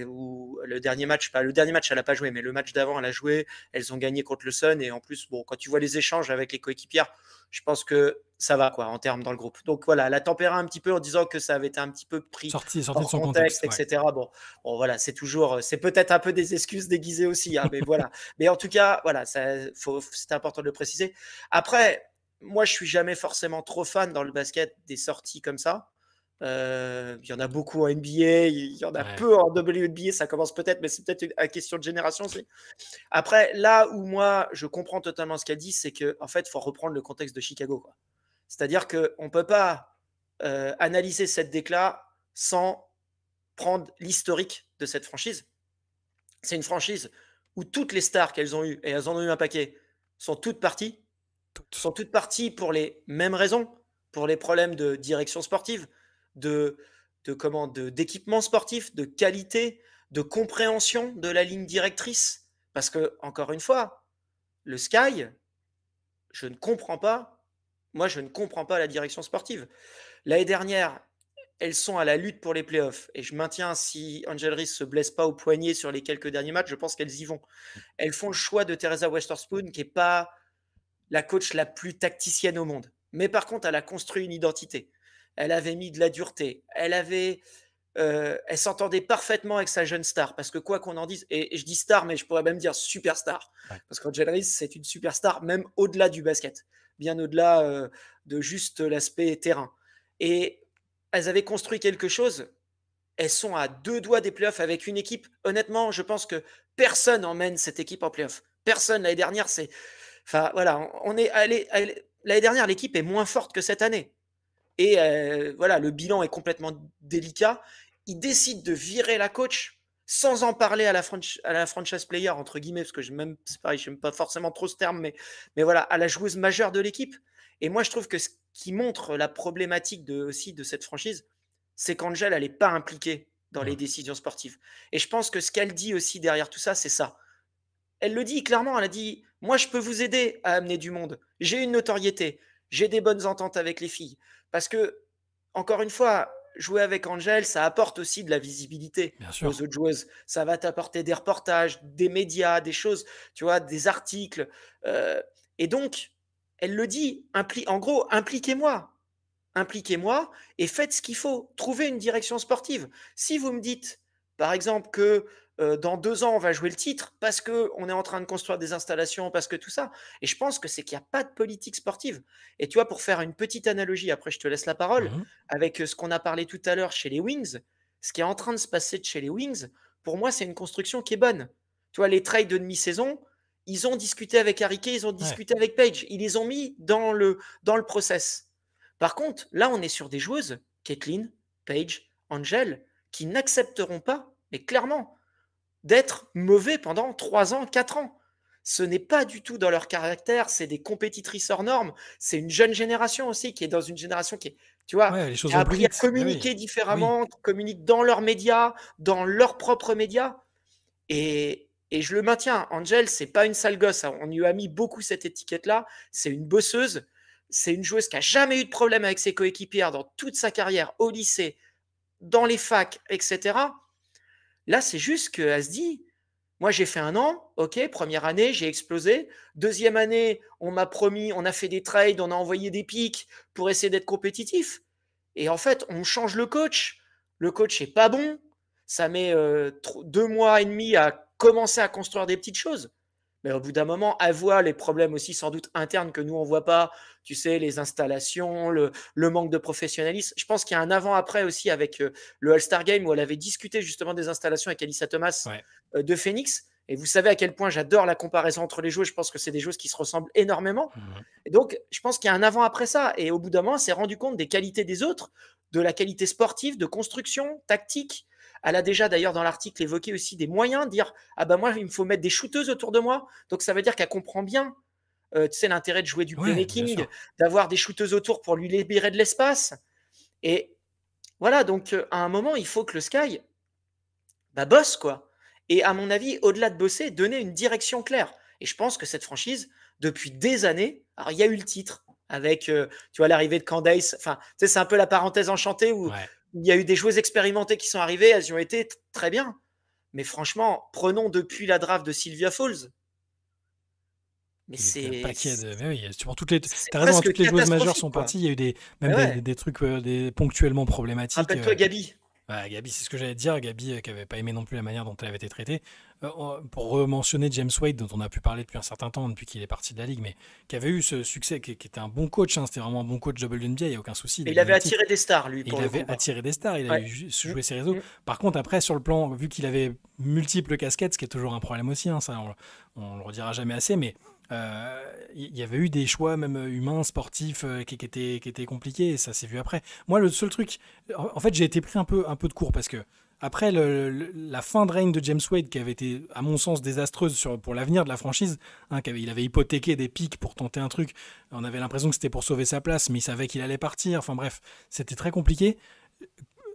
ou le dernier match, pas le dernier match, elle n'a pas joué, mais le match d'avant, elle a joué. Elles ont gagné contre le Sun et en plus, bon, quand tu vois les échanges avec les coéquipières, je pense que ça va quoi en termes dans le groupe. Donc voilà, elle a tempéré un petit peu en disant que ça avait été un petit peu pris sorti hors de son contexte, contexte, etc. Bon, voilà, c'est peut-être un peu des excuses déguisées aussi, hein, mais voilà. Mais en tout cas, voilà, c'est important de le préciser. Après, moi, je suis jamais forcément trop fan dans le basket des sorties comme ça. Il y en a beaucoup en NBA, il y en a peu en WNBA, ça commence peut-être, mais c'est peut-être une question de génération aussi. Après, là où moi, je comprends totalement ce qu'elle dit, c'est qu'en fait, il faut reprendre le contexte de Chicago, quoi. C'est-à-dire qu'on ne peut pas analyser cette déclat sans prendre l'historique de cette franchise. C'est une franchise où toutes les stars qu'elles ont eues, et elles en ont eu un paquet, sont toutes parties. Sont toutes parties pour les mêmes raisons, pour les problèmes de direction sportive, d'équipement sportif, de qualité, de compréhension de la ligne directrice. Parce que, encore une fois, le Sky, je ne comprends pas. Moi, je ne comprends pas la direction sportive. L'année dernière, elles sont à la lutte pour les playoffs. Et je maintiens, si Angel Reese ne se blesse pas au poignet sur les quelques derniers matchs, je pense qu'elles y vont. Elles font le choix de Teresa Weatherspoon, qui n'est pas la coach la plus tacticienne au monde. Mais par contre, elle a construit une identité. Elle avait mis de la dureté. Elle s'entendait parfaitement avec sa jeune star. Parce que quoi qu'on en dise, et je dis star, mais je pourrais même dire superstar. Ouais. Parce qu'Angel Reese, c'est une superstar, même au-delà du basket. Bien au-delà de juste l'aspect terrain. Et elles avaient construit quelque chose. Elles sont à 2 doigts des playoffs avec une équipe. Honnêtement, je pense que personne emmène cette équipe en playoffs. Personne. L'année dernière, c'est... Enfin, voilà, l'année dernière, l'équipe est moins forte que cette année. Et voilà, le bilan est complètement délicat. Ils décident de virer la coach sans en parler à la franchise player, entre guillemets, parce que c'est pareil, je n'aime pas forcément trop ce terme, mais voilà, à la joueuse majeure de l'équipe. Et moi, je trouve que ce qui montre la problématique aussi de cette franchise, c'est qu'Angel, elle n'est pas impliquée dans les décisions sportives. Et je pense que ce qu'elle dit aussi derrière tout ça, c'est ça. Elle le dit clairement, elle a dit « Moi, je peux vous aider à amener du monde. J'ai une notoriété. J'ai des bonnes ententes avec les filles. » Parce que, encore une fois, jouer avec Angel, ça apporte aussi de la visibilité aux autres joueuses. Ça va t'apporter des reportages, des médias, des choses, tu vois, des articles. Et donc, elle le dit, en gros, impliquez-moi. Impliquez-moi et faites ce qu'il faut. Trouvez une direction sportive. Si vous me dites, par exemple, que dans 2 ans, on va jouer le titre parce qu'on est en train de construire des installations, parce que tout ça. Et je pense que c'est qu'il n'y a pas de politique sportive. Et tu vois, pour faire une petite analogie, après je te laisse la parole, avec ce qu'on a parlé tout à l'heure chez les Wings, ce qui est en train de se passer chez les Wings, pour moi, c'est une construction qui est bonne. Tu vois, les trades de demi-saison, ils ont discuté avec Harry Kay, ils ont discuté avec Paige. Ils les ont mis dans le process. Par contre, là, on est sur des joueuses, Caitlin, Paige, Angel, qui n'accepteront pas, mais clairement, d'être mauvais pendant 3 ans, 4 ans. Ce n'est pas du tout dans leur caractère, c'est des compétitrices hors normes, c'est une jeune génération aussi, qui est dans une génération qui est, tu vois, qui a appris à communiquer différemment, qui communique dans leurs médias, dans leurs propres médias. Et je le maintiens, Angel, c'est pas une sale gosse, on lui a mis beaucoup cette étiquette-là, c'est une bosseuse, c'est une joueuse qui n'a jamais eu de problème avec ses coéquipières dans toute sa carrière, au lycée, dans les facs, etc. Là, c'est juste qu'elle se dit, moi j'ai fait 1 an, ok, première année, j'ai explosé. Deuxième année, on m'a promis, on a fait des trades, on a envoyé des pics pour essayer d'être compétitif. Et en fait, on change le coach. Le coach n'est pas bon. Ça met 2 mois et demi à commencer à construire des petites choses. Mais au bout d'un moment, elle voit les problèmes aussi sans doute internes que nous, on ne voit pas. Tu sais, les installations, le manque de professionnalisme. Je pense qu'il y a un avant-après aussi avec le All-Star Game où elle avait discuté justement des installations avec Alyssa Thomas de Phoenix. Et vous savez à quel point j'adore la comparaison entre les joueurs. Je pense que c'est des joueuses qui se ressemblent énormément. Et donc, je pense qu'il y a un avant-après ça. Et au bout d'un moment, elle s'est rendu compte des qualités des autres, de la qualité sportive, de construction, tactique. Elle a déjà d'ailleurs dans l'article évoqué aussi des moyens, dire « Ah ben moi, il me faut mettre des shooteuses autour de moi ». Donc ça veut dire qu'elle comprend bien, tu sais, l'intérêt de jouer du playmaking, d'avoir des shooteuses autour pour lui libérer de l'espace. Et voilà, donc à un moment, il faut que le Sky bosse, quoi. Et à mon avis, au-delà de bosser, donner une direction claire. Et je pense que cette franchise, depuis des années, alors il y a eu le titre avec, tu vois, l'arrivée de Candace. Enfin, tu sais, c'est un peu la parenthèse enchantée où il y a eu des joueuses expérimentées qui sont arrivées, elles y ont été très bien. Mais franchement, prenons depuis la draft de Sylvia Falls. Mais c'est un paquet de. Mais oui, t'as raison, toutes les joueuses majeures sont parties. Il y a eu des trucs ponctuellement problématiques. Rappelle-toi Gabi. Gabi, c'est ce que j'allais te dire. Gabi, qui n'avait pas aimé non plus la manière dont elle avait été traitée. Pour rementionner James Wade, dont on a pu parler depuis un certain temps, depuis qu'il est parti de la Ligue, mais qui avait eu ce succès, qui était un bon coach. C'était vraiment un bon coach WNBA, il n'y a aucun souci. Il avait attiré des stars, lui. Il avait attiré des stars, il avait joué ses réseaux. Par contre, après, sur le plan, vu qu'il avait multiples casquettes, ce qui est toujours un problème aussi, ça, on le redira jamais assez, mais Il y avait eu des choix même humains, sportifs, qui étaient compliqués, et ça s'est vu après. Moi, le seul truc, en fait, j'ai été pris un peu de court parce que après la fin de règne de James Wade, qui avait été, à mon sens, désastreuse pour l'avenir de la franchise, hein, il avait hypothéqué des pics pour tenter un truc. On avait l'impression que c'était pour sauver sa place, mais il savait qu'il allait partir. Enfin bref, c'était très compliqué.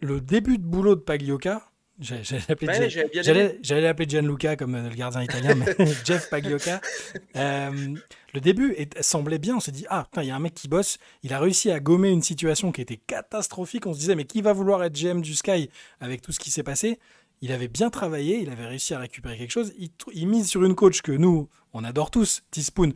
Le début de boulot de Pagliocca, Ouais, j'avais bien aimé. j'allais l'appeler Gianluca comme le gardien italien, mais Jeff Pagliocca. Euh, le début semblait bien, on s'est dit, ah putain, il y a un mec qui bosse, il a réussi à gommer une situation qui était catastrophique, on se disait, mais qui va vouloir être GM du Sky avec tout ce qui s'est passé? Il avait bien travaillé, il avait réussi à récupérer quelque chose, il mise sur une coach que nous, on adore tous, Teaspoon.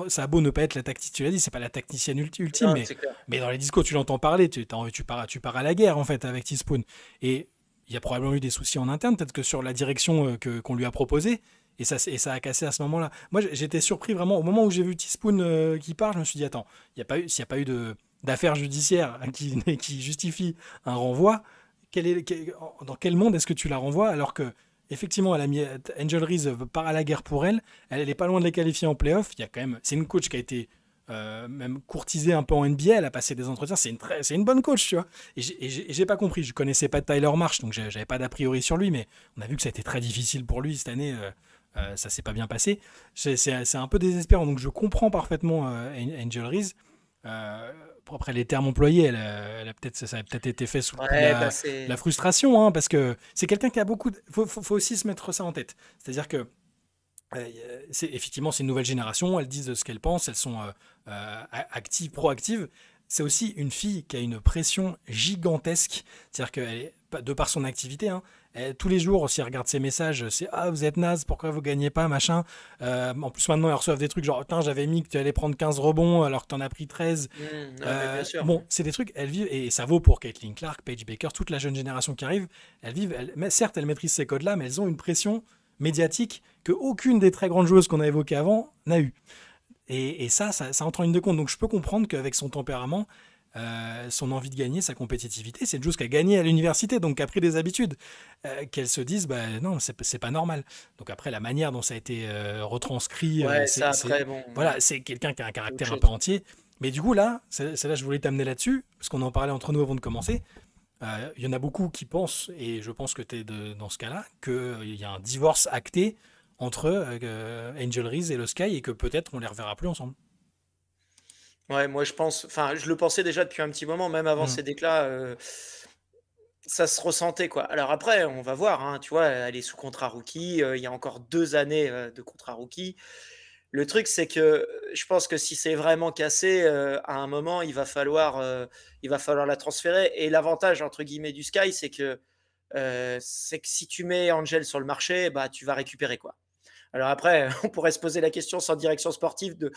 Ça a beau ne pas être la tacticienne, tu l'as dit, c'est pas la tacticienne ultime, Non, mais, c'est clair. mais dans les discours, tu l'entends parler, tu pars à la guerre en fait avec Teaspoon. Et il y a probablement eu des soucis en interne, peut-être que sur la direction qu'on lui a proposée, et ça a cassé à ce moment-là. Moi, j'étais surpris vraiment, au moment où j'ai vu Teaspoon qui part, je me suis dit, attends, s'il n'y a pas eu d'affaires judiciaires qui justifient un renvoi, dans quel monde est-ce que tu la renvoies alors que effectivement, Angel Reese part à la guerre pour elle n'est pas loin de les qualifier en playoff. Il y a quand même, c'est une coach qui a été même courtisée un peu en NBA, elle a passé des entretiens, c'est une bonne coach, tu vois. Et j'ai pas compris, je connaissais pas Tyler Marsh, donc j'avais pas d'a priori sur lui, mais on a vu que ça a été très difficile pour lui cette année, ça s'est pas bien passé. C'est un peu désespérant, donc je comprends parfaitement Angel Reese. Euh, Après les termes employés, ça a peut-être été fait sous le coup de Ouais, bah la c'est. frustration, hein, parce que c'est quelqu'un qui a beaucoup. Faut aussi se mettre ça en tête. C'est-à-dire que effectivement, c'est une nouvelle génération, elles disent ce qu'elles pensent, elles sont actives, proactives. C'est aussi une fille qui a une pression gigantesque, c'est-à-dire de par son activité, hein, tous les jours, si elle regarde ses messages, c'est ah, vous êtes naze, pourquoi vous gagnez pas, machin. En plus, maintenant, elles reçoivent des trucs genre, j'avais mis que tu allais prendre 15 rebonds alors que tu en as pris 13. Ah, mais bien sûr. Bon, c'est des trucs, elles vivent, et ça vaut pour Caitlin Clark, Paige Baker, toute la jeune génération qui arrive. Elles vivent, mais certes, elles maîtrisent ces codes-là, mais elles ont une pression médiatique que aucune des très grandes joueuses qu'on a évoquées avant n'a eu. Et ça entre en ligne de compte. Donc je peux comprendre qu'avec son tempérament, son envie de gagner, sa compétitivité, c'est une chose qu'elle a gagné à l'université, donc qui a pris des habitudes, qu'elle se dise, bah non, c'est pas normal. Donc après, la manière dont ça a été retranscrit, Ouais, ça après, bon, voilà, c'est quelqu'un qui a un c'est autre caractère un peu chose. entier. Mais du coup, là, c'est là que je voulais t'amener là-dessus, parce qu'on en parlait entre nous avant de commencer. Il y en a beaucoup qui pensent, et je pense que tu es dans ce cas-là, qu'il y a un divorce acté entre Angel Reese et le Sky et que peut-être on les reverra plus ensemble. Ouais, moi je pense, enfin, je le pensais déjà depuis un petit moment, même avant Mm. ces déclats, ça se ressentait quoi. Alors après, on va voir, hein, tu vois, elle est sous contrat rookie, il y a encore 2 années de contrat rookie. Le truc, c'est que je pense que si c'est vraiment cassé, à un moment, il va falloir la transférer. Et l'avantage entre guillemets du Sky, c'est que si tu mets Angel sur le marché, bah tu vas récupérer quoi. Alors après, on pourrait se poser la question sans direction sportive de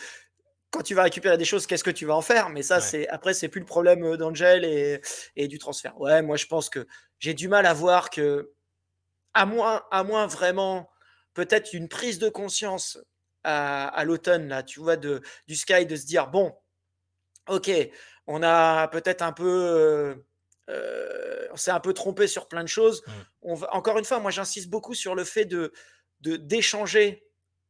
quand tu vas récupérer des choses, qu'est-ce que tu vas en faire? Mais ça, Ouais. c'est plus le problème d'Angel et du transfert. Ouais, moi, je pense que j'ai du mal à voir que, à moins vraiment, peut-être une prise de conscience à l'automne, là, tu vois, du Sky, de se dire, bon, ok, on a peut-être un peu, on s'est un peu trompé sur plein de choses. Mm. Encore une fois, moi, j'insiste beaucoup sur le fait d'échanger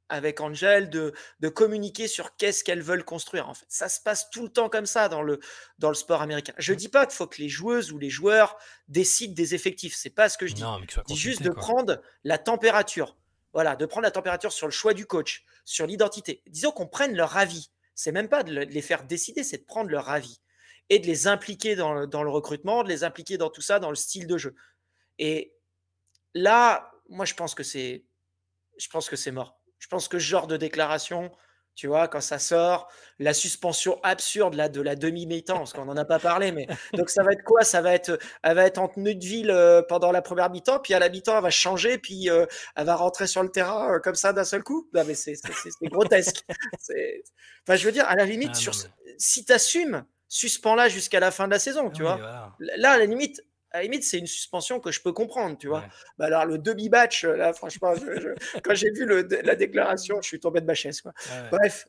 avec Angel, de communiquer sur qu'est-ce qu'elles veulent construire. En fait, ça se passe tout le temps comme ça dans le sport américain. Je Mm. dis pas qu'il faut que les joueuses ou les joueurs décident des effectifs. C'est pas ce que je dis. Non, mais qu'ils soient Je dis juste consultés, de quoi. prendre la température. Voilà, de prendre la température sur le choix du coach, sur l'identité. Disons qu'on prenne leur avis. C'est même pas de les faire décider, c'est de prendre leur avis et de les impliquer dans le recrutement, de les impliquer dans tout ça, dans le style de jeu. Et là, moi, je pense que c'est mort. Je pense que ce genre de déclaration, tu vois, quand ça sort, la suspension absurde là, de la demi-mi-temps, parce qu'on n'en a pas parlé, mais donc ça va être quoi? Elle va être en tenue de ville pendant la première mi-temps, puis à la mi-temps, elle va changer, puis elle va rentrer sur le terrain comme ça d'un seul coup. Non, mais c'est grotesque. Enfin, je veux dire, à la limite, Ah non, mais. si tu assumes, suspends-la jusqu'à la fin de la saison, Ah tu oui, vois. voilà. Là, à la limite, c'est une suspension que je peux comprendre, tu vois. Ouais. Bah alors, le demi-match, là, franchement, quand j'ai vu la déclaration, je suis tombé de ma chaise, quoi. Ah ouais. Bref,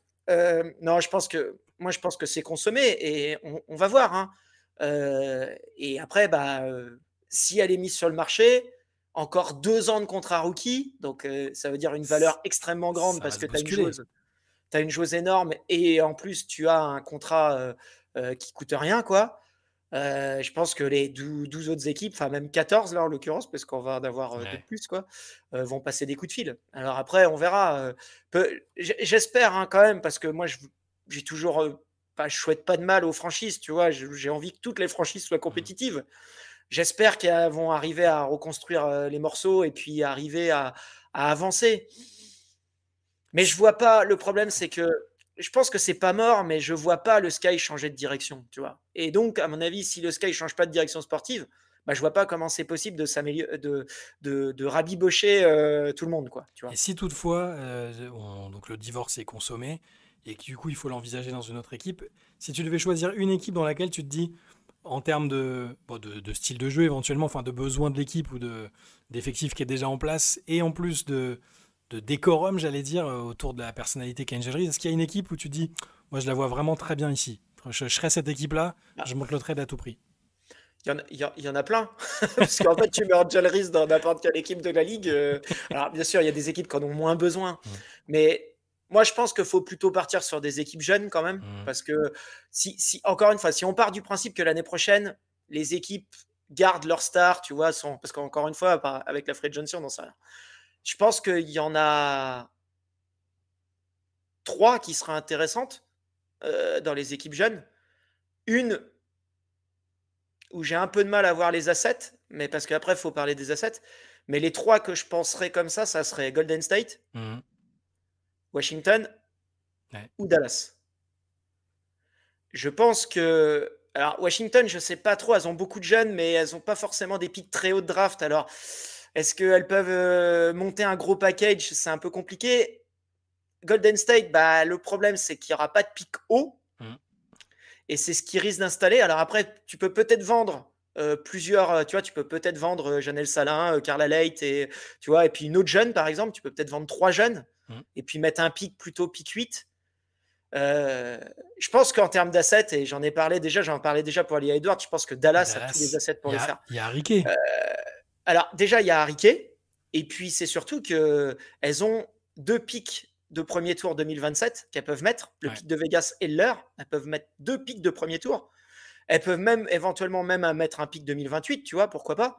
non, je pense que c'est consommé et on va voir, hein. Et après, bah, si elle est mise sur le marché, encore 2 ans de contrat rookie, donc ça veut dire une valeur extrêmement grande Ça parce va se que tu as une bousculer. joueuse. tu as une joueuse énorme et en plus tu as un contrat qui coûte rien, quoi. Je pense que les 12 autres équipes, enfin même 14 là en l'occurrence, parce qu'on va en avoir deux de Ouais. plus, quoi, vont passer des coups de fil. Alors après, on verra. J'espère hein, quand même, parce que moi, j'ai toujours, je souhaite pas de mal aux franchises, tu vois. J'ai envie que toutes les franchises soient Mm. compétitives. J'espère qu'elles vont arriver à reconstruire les morceaux et puis arriver à avancer. Mais je vois pas. Le problème, c'est que je pense que c'est pas mort, mais je vois pas le Sky changer de direction, tu vois. Et donc, à mon avis, si le Sky change pas de direction sportive, bah, je vois pas comment c'est possible de s'améliorer, de rabibocher tout le monde, quoi, tu Et vois. si toutefois, donc le divorce est consommé et que du coup il faut l'envisager dans une autre équipe, si tu devais choisir une équipe dans laquelle tu te dis, en termes de style de jeu éventuellement, enfin de besoin de l'équipe ou d'effectif qui est déjà en place, et en plus de décorum, j'allais dire, autour de la personnalité qu'Angel Reese, est-ce qu'il y a une équipe où tu te dis, moi je la vois vraiment très bien ici, je serais cette équipe-là, Ah, je monte le trade à tout prix. il y en a plein. Parce qu'en fait, tu mets Angel Reese dans n'importe quelle équipe de la ligue. Alors, bien sûr, il y a des équipes qui en ont moins besoin. Mm. Mais moi, je pense qu'il faut plutôt partir sur des équipes jeunes quand même. Mm. Parce que, encore une fois, si on part du principe que l'année prochaine, les équipes gardent leur star, tu vois, parce qu'encore une fois, avec la Free Johnson, on n'en sait rien. Je pense qu'il y en a 3 qui seraient intéressantes dans les équipes jeunes. Une où j'ai un peu de mal à voir les assets, mais parce qu'après, il faut parler des assets. Mais les 3 que je penserais comme ça serait Golden State, Mm. Washington Ouais. ou Dallas. Je pense que. Alors, Washington, je ne sais pas trop, elles ont beaucoup de jeunes, mais elles n'ont pas forcément des pics très hauts de draft. Alors, est-ce qu'elles peuvent monter un gros package? C'est un peu compliqué. Golden State, bah, le problème, c'est qu'il n'y aura pas de pic haut. Mm. Et c'est ce qui risque d'installer. Alors après, tu peux peut-être vendre plusieurs, tu vois, tu peux peut-être vendre Janelle Salin, Carla Leight, et, tu vois, et puis une autre jeune, par exemple, tu peux peut-être vendre 3 jeunes, Mm. et puis mettre un pic plutôt pic 8. Je pense qu'en termes d'assets, et j'en parlais déjà pour Ali Edwards, je pense que Dallas a tous les Dallas, assets il pour y le a, faire. il y a Riquet. Alors déjà, il y a Harry Kay, et puis c'est surtout qu'elles ont 2 pics de premier tour 2027 qu'elles peuvent mettre, le Ouais. pic de Vegas et le leur. Elles peuvent mettre 2 pics de premier tour. Elles peuvent même éventuellement même mettre un pic 2028, tu vois, pourquoi pas.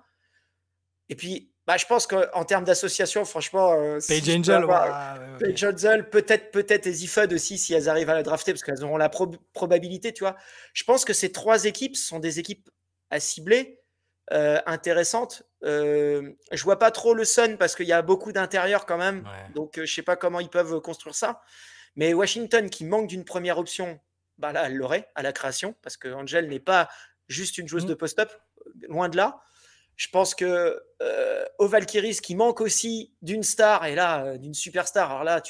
Et puis, bah, je pense qu'en termes d'association, franchement, Page si je peux Angel, avoir ouais, ok. Paige Johnson, peut-être Ezifud aussi, si elles arrivent à la drafter, parce qu'elles auront la probabilité, tu vois. Je pense que ces 3 équipes sont des équipes à cibler, intéressantes. Je vois pas trop le Sun, parce qu'il y a beaucoup d'intérieur quand même. Ouais. Donc, je sais pas comment ils peuvent construire ça. Mais Washington, qui manque d'une première option, bah là, elle l'aurait à la création, parce que Angel n'est pas juste une joueuse Mm. de post-up, loin de là. Je pense que au Valkyries, qui manque aussi d'une star, et là, d'une superstar. Alors là,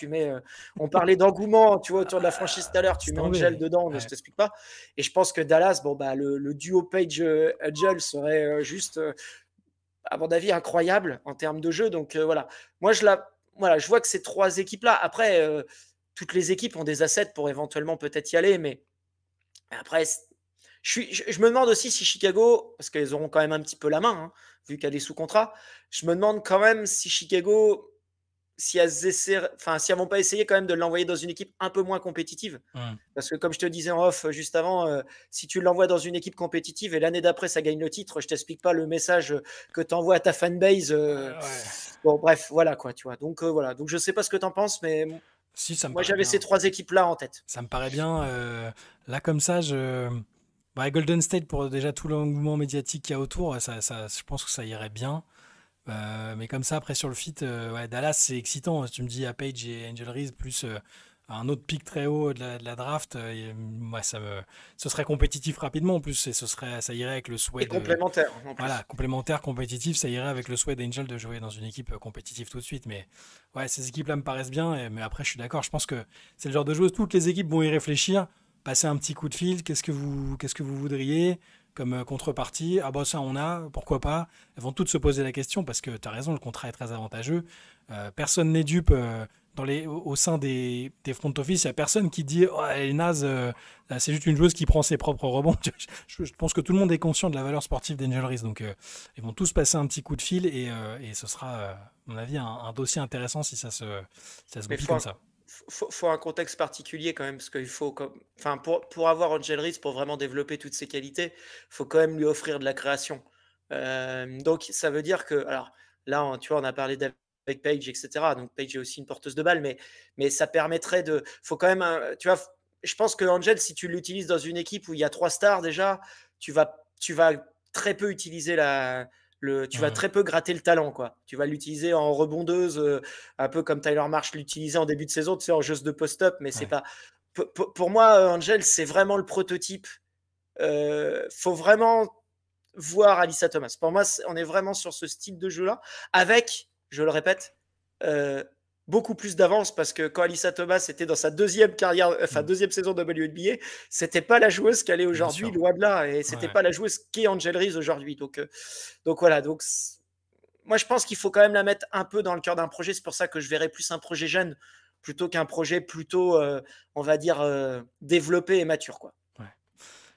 on parlait d'engouement, tu vois, autour de la franchise tout à l'heure, tu C'est mets Angel tombé. dedans, je Ouais. t'explique pas. Et je pense que Dallas, bon, bah, le duo Page Angel serait juste, à mon avis, incroyable en termes de jeu. Donc voilà. Moi, voilà, je vois que ces 3 équipes-là, après, toutes les équipes ont des assets pour éventuellement peut-être y aller, mais après, je me demande aussi si Chicago, parce qu'elles auront quand même un petit peu la main, hein, vu qu'elle est sous contrat, je me demande quand même si Chicago, si elles vont pas essayer quand même de l'envoyer dans une équipe un peu moins compétitive. Mm. Parce que comme je te disais en off juste avant, si tu l'envoies dans une équipe compétitive et l'année d'après ça gagne le titre, je t'explique pas le message que tu envoies à ta fanbase. Ouais. Bon, bref, voilà quoi, tu vois. Donc voilà. Donc je sais pas ce que tu en penses, mais Si, ça me moi paraît j'avais ces bien. 3 équipes-là en tête. Ça me paraît bien. Là, comme ça, bah, Golden State, pour déjà tout l'engouement médiatique qu'il y a autour, je pense que ça irait bien. Mais comme ça, après, sur le fit, ouais, Dallas, c'est excitant. Tu me dis à Page et Angel Reese, plus un autre pic très haut de la draft, ouais, ce serait compétitif rapidement en plus. Et ça irait avec le souhait Et de. complémentaire en Voilà, plus. complémentaire, compétitif, ça irait avec le souhait d'Angel de jouer dans une équipe compétitive tout de suite. Mais ouais, ces équipes-là me paraissent bien. Mais après, je suis d'accord. Je pense que c'est le genre de joueuse, toutes les équipes vont y réfléchir, passer un petit coup de fil. Qu'est-ce que vous voudriez comme contrepartie? Ah bah ça, on a, pourquoi pas? Elles vont toutes se poser la question parce que tu as raison, le contrat est très avantageux. Personne n'est dupe. Au sein des front office, il n'y a personne qui dit oh, elle est naze, c'est juste une joueuse qui prend ses propres rebonds. Je pense que tout le monde est conscient de la valeur sportive d'Angel Reese. Donc, ils vont tous passer un petit coup de fil et ce sera, à mon avis, un dossier intéressant si ça se Mais goupille comme ça. faut un contexte particulier quand même, parce qu'il faut enfin, pour avoir Angel Reese, pour vraiment développer toutes ses qualités, faut quand même lui offrir de la création. Donc ça veut dire que, alors là, tu vois, on a parlé avec Paige, etc. Donc Paige est aussi une porteuse de balle, mais ça permettrait de, faut quand même, tu vois, je pense que Angel, si tu l'utilises dans une équipe où il y a 3 stars déjà, tu vas très peu utiliser tu vas très peu gratter le talent, quoi. Tu vas l'utiliser en rebondeuse, un peu comme Tyler Marsh l'utilisait en début de saison, tu sais, en joueuse de post-up, mais c'est pas. Pour moi, Angel, c'est vraiment le prototype. Faut vraiment voir Alyssa Thomas. Pour moi, on est vraiment sur ce style de jeu-là, avec, je le répète, beaucoup plus d'avance, parce que quand Alyssa Thomas était dans sa deuxième saison de WNBA, c'était pas la joueuse qu'elle est aujourd'hui, loin de là, et c'était pas la joueuse qu'est Angel Reese aujourd'hui. Donc voilà. Donc moi, je pense qu'il faut quand même la mettre un peu dans le cœur d'un projet. C'est pour ça que je verrais plus un projet jeune plutôt qu'un projet plutôt, on va dire, développé et mature, quoi.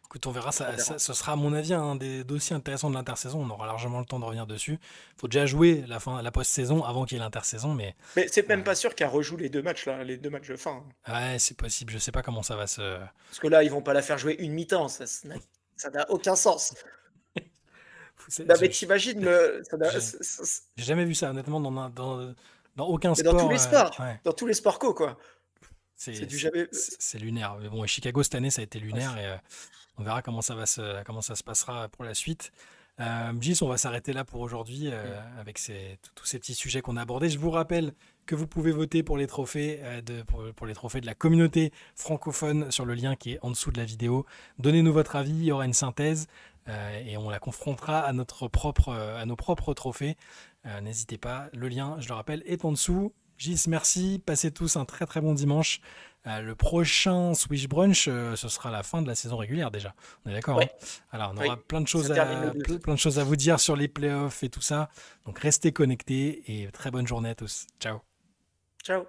Écoute, on verra, ce sera à mon avis un des dossiers intéressants de l'intersaison. On aura largement le temps de revenir dessus. Il faut déjà jouer la post-saison avant qu'il y ait l'intersaison. Mais c'est même pas sûr qu'elle rejoue les 2 matchs, là, les 2 matchs de fin. Ouais, c'est possible. Je sais pas comment ça va se. Parce que là, ils vont pas la faire jouer une mi-temps. Ça n'a aucun sens. Non, mais t'imagines J'ai jamais vu ça, honnêtement, dans aucun sport. Dans tous les sports. Dans tous les sports co, quoi. C'est lunaire. Mais bon, Chicago cette année, ça a été lunaire et on verra comment ça se passera pour la suite. Gis, on va s'arrêter là pour aujourd'hui avec tous ces petits sujets qu'on a abordés. Je vous rappelle que vous pouvez voter pour les trophées pour les trophées de la communauté francophone sur le lien qui est en dessous de la vidéo. Donnez-nous votre avis, il y aura une synthèse et on la confrontera à nos propres trophées. N'hésitez pas, le lien, je le rappelle, est en dessous. Gis, merci. Passez tous un très très bon dimanche. Le prochain Swish Brunch, ce sera la fin de la saison régulière déjà. On est d'accord, hein? Alors, on aura plein de choses à vous dire sur les playoffs et tout ça. Donc, restez connectés et très bonne journée à tous. Ciao. Ciao.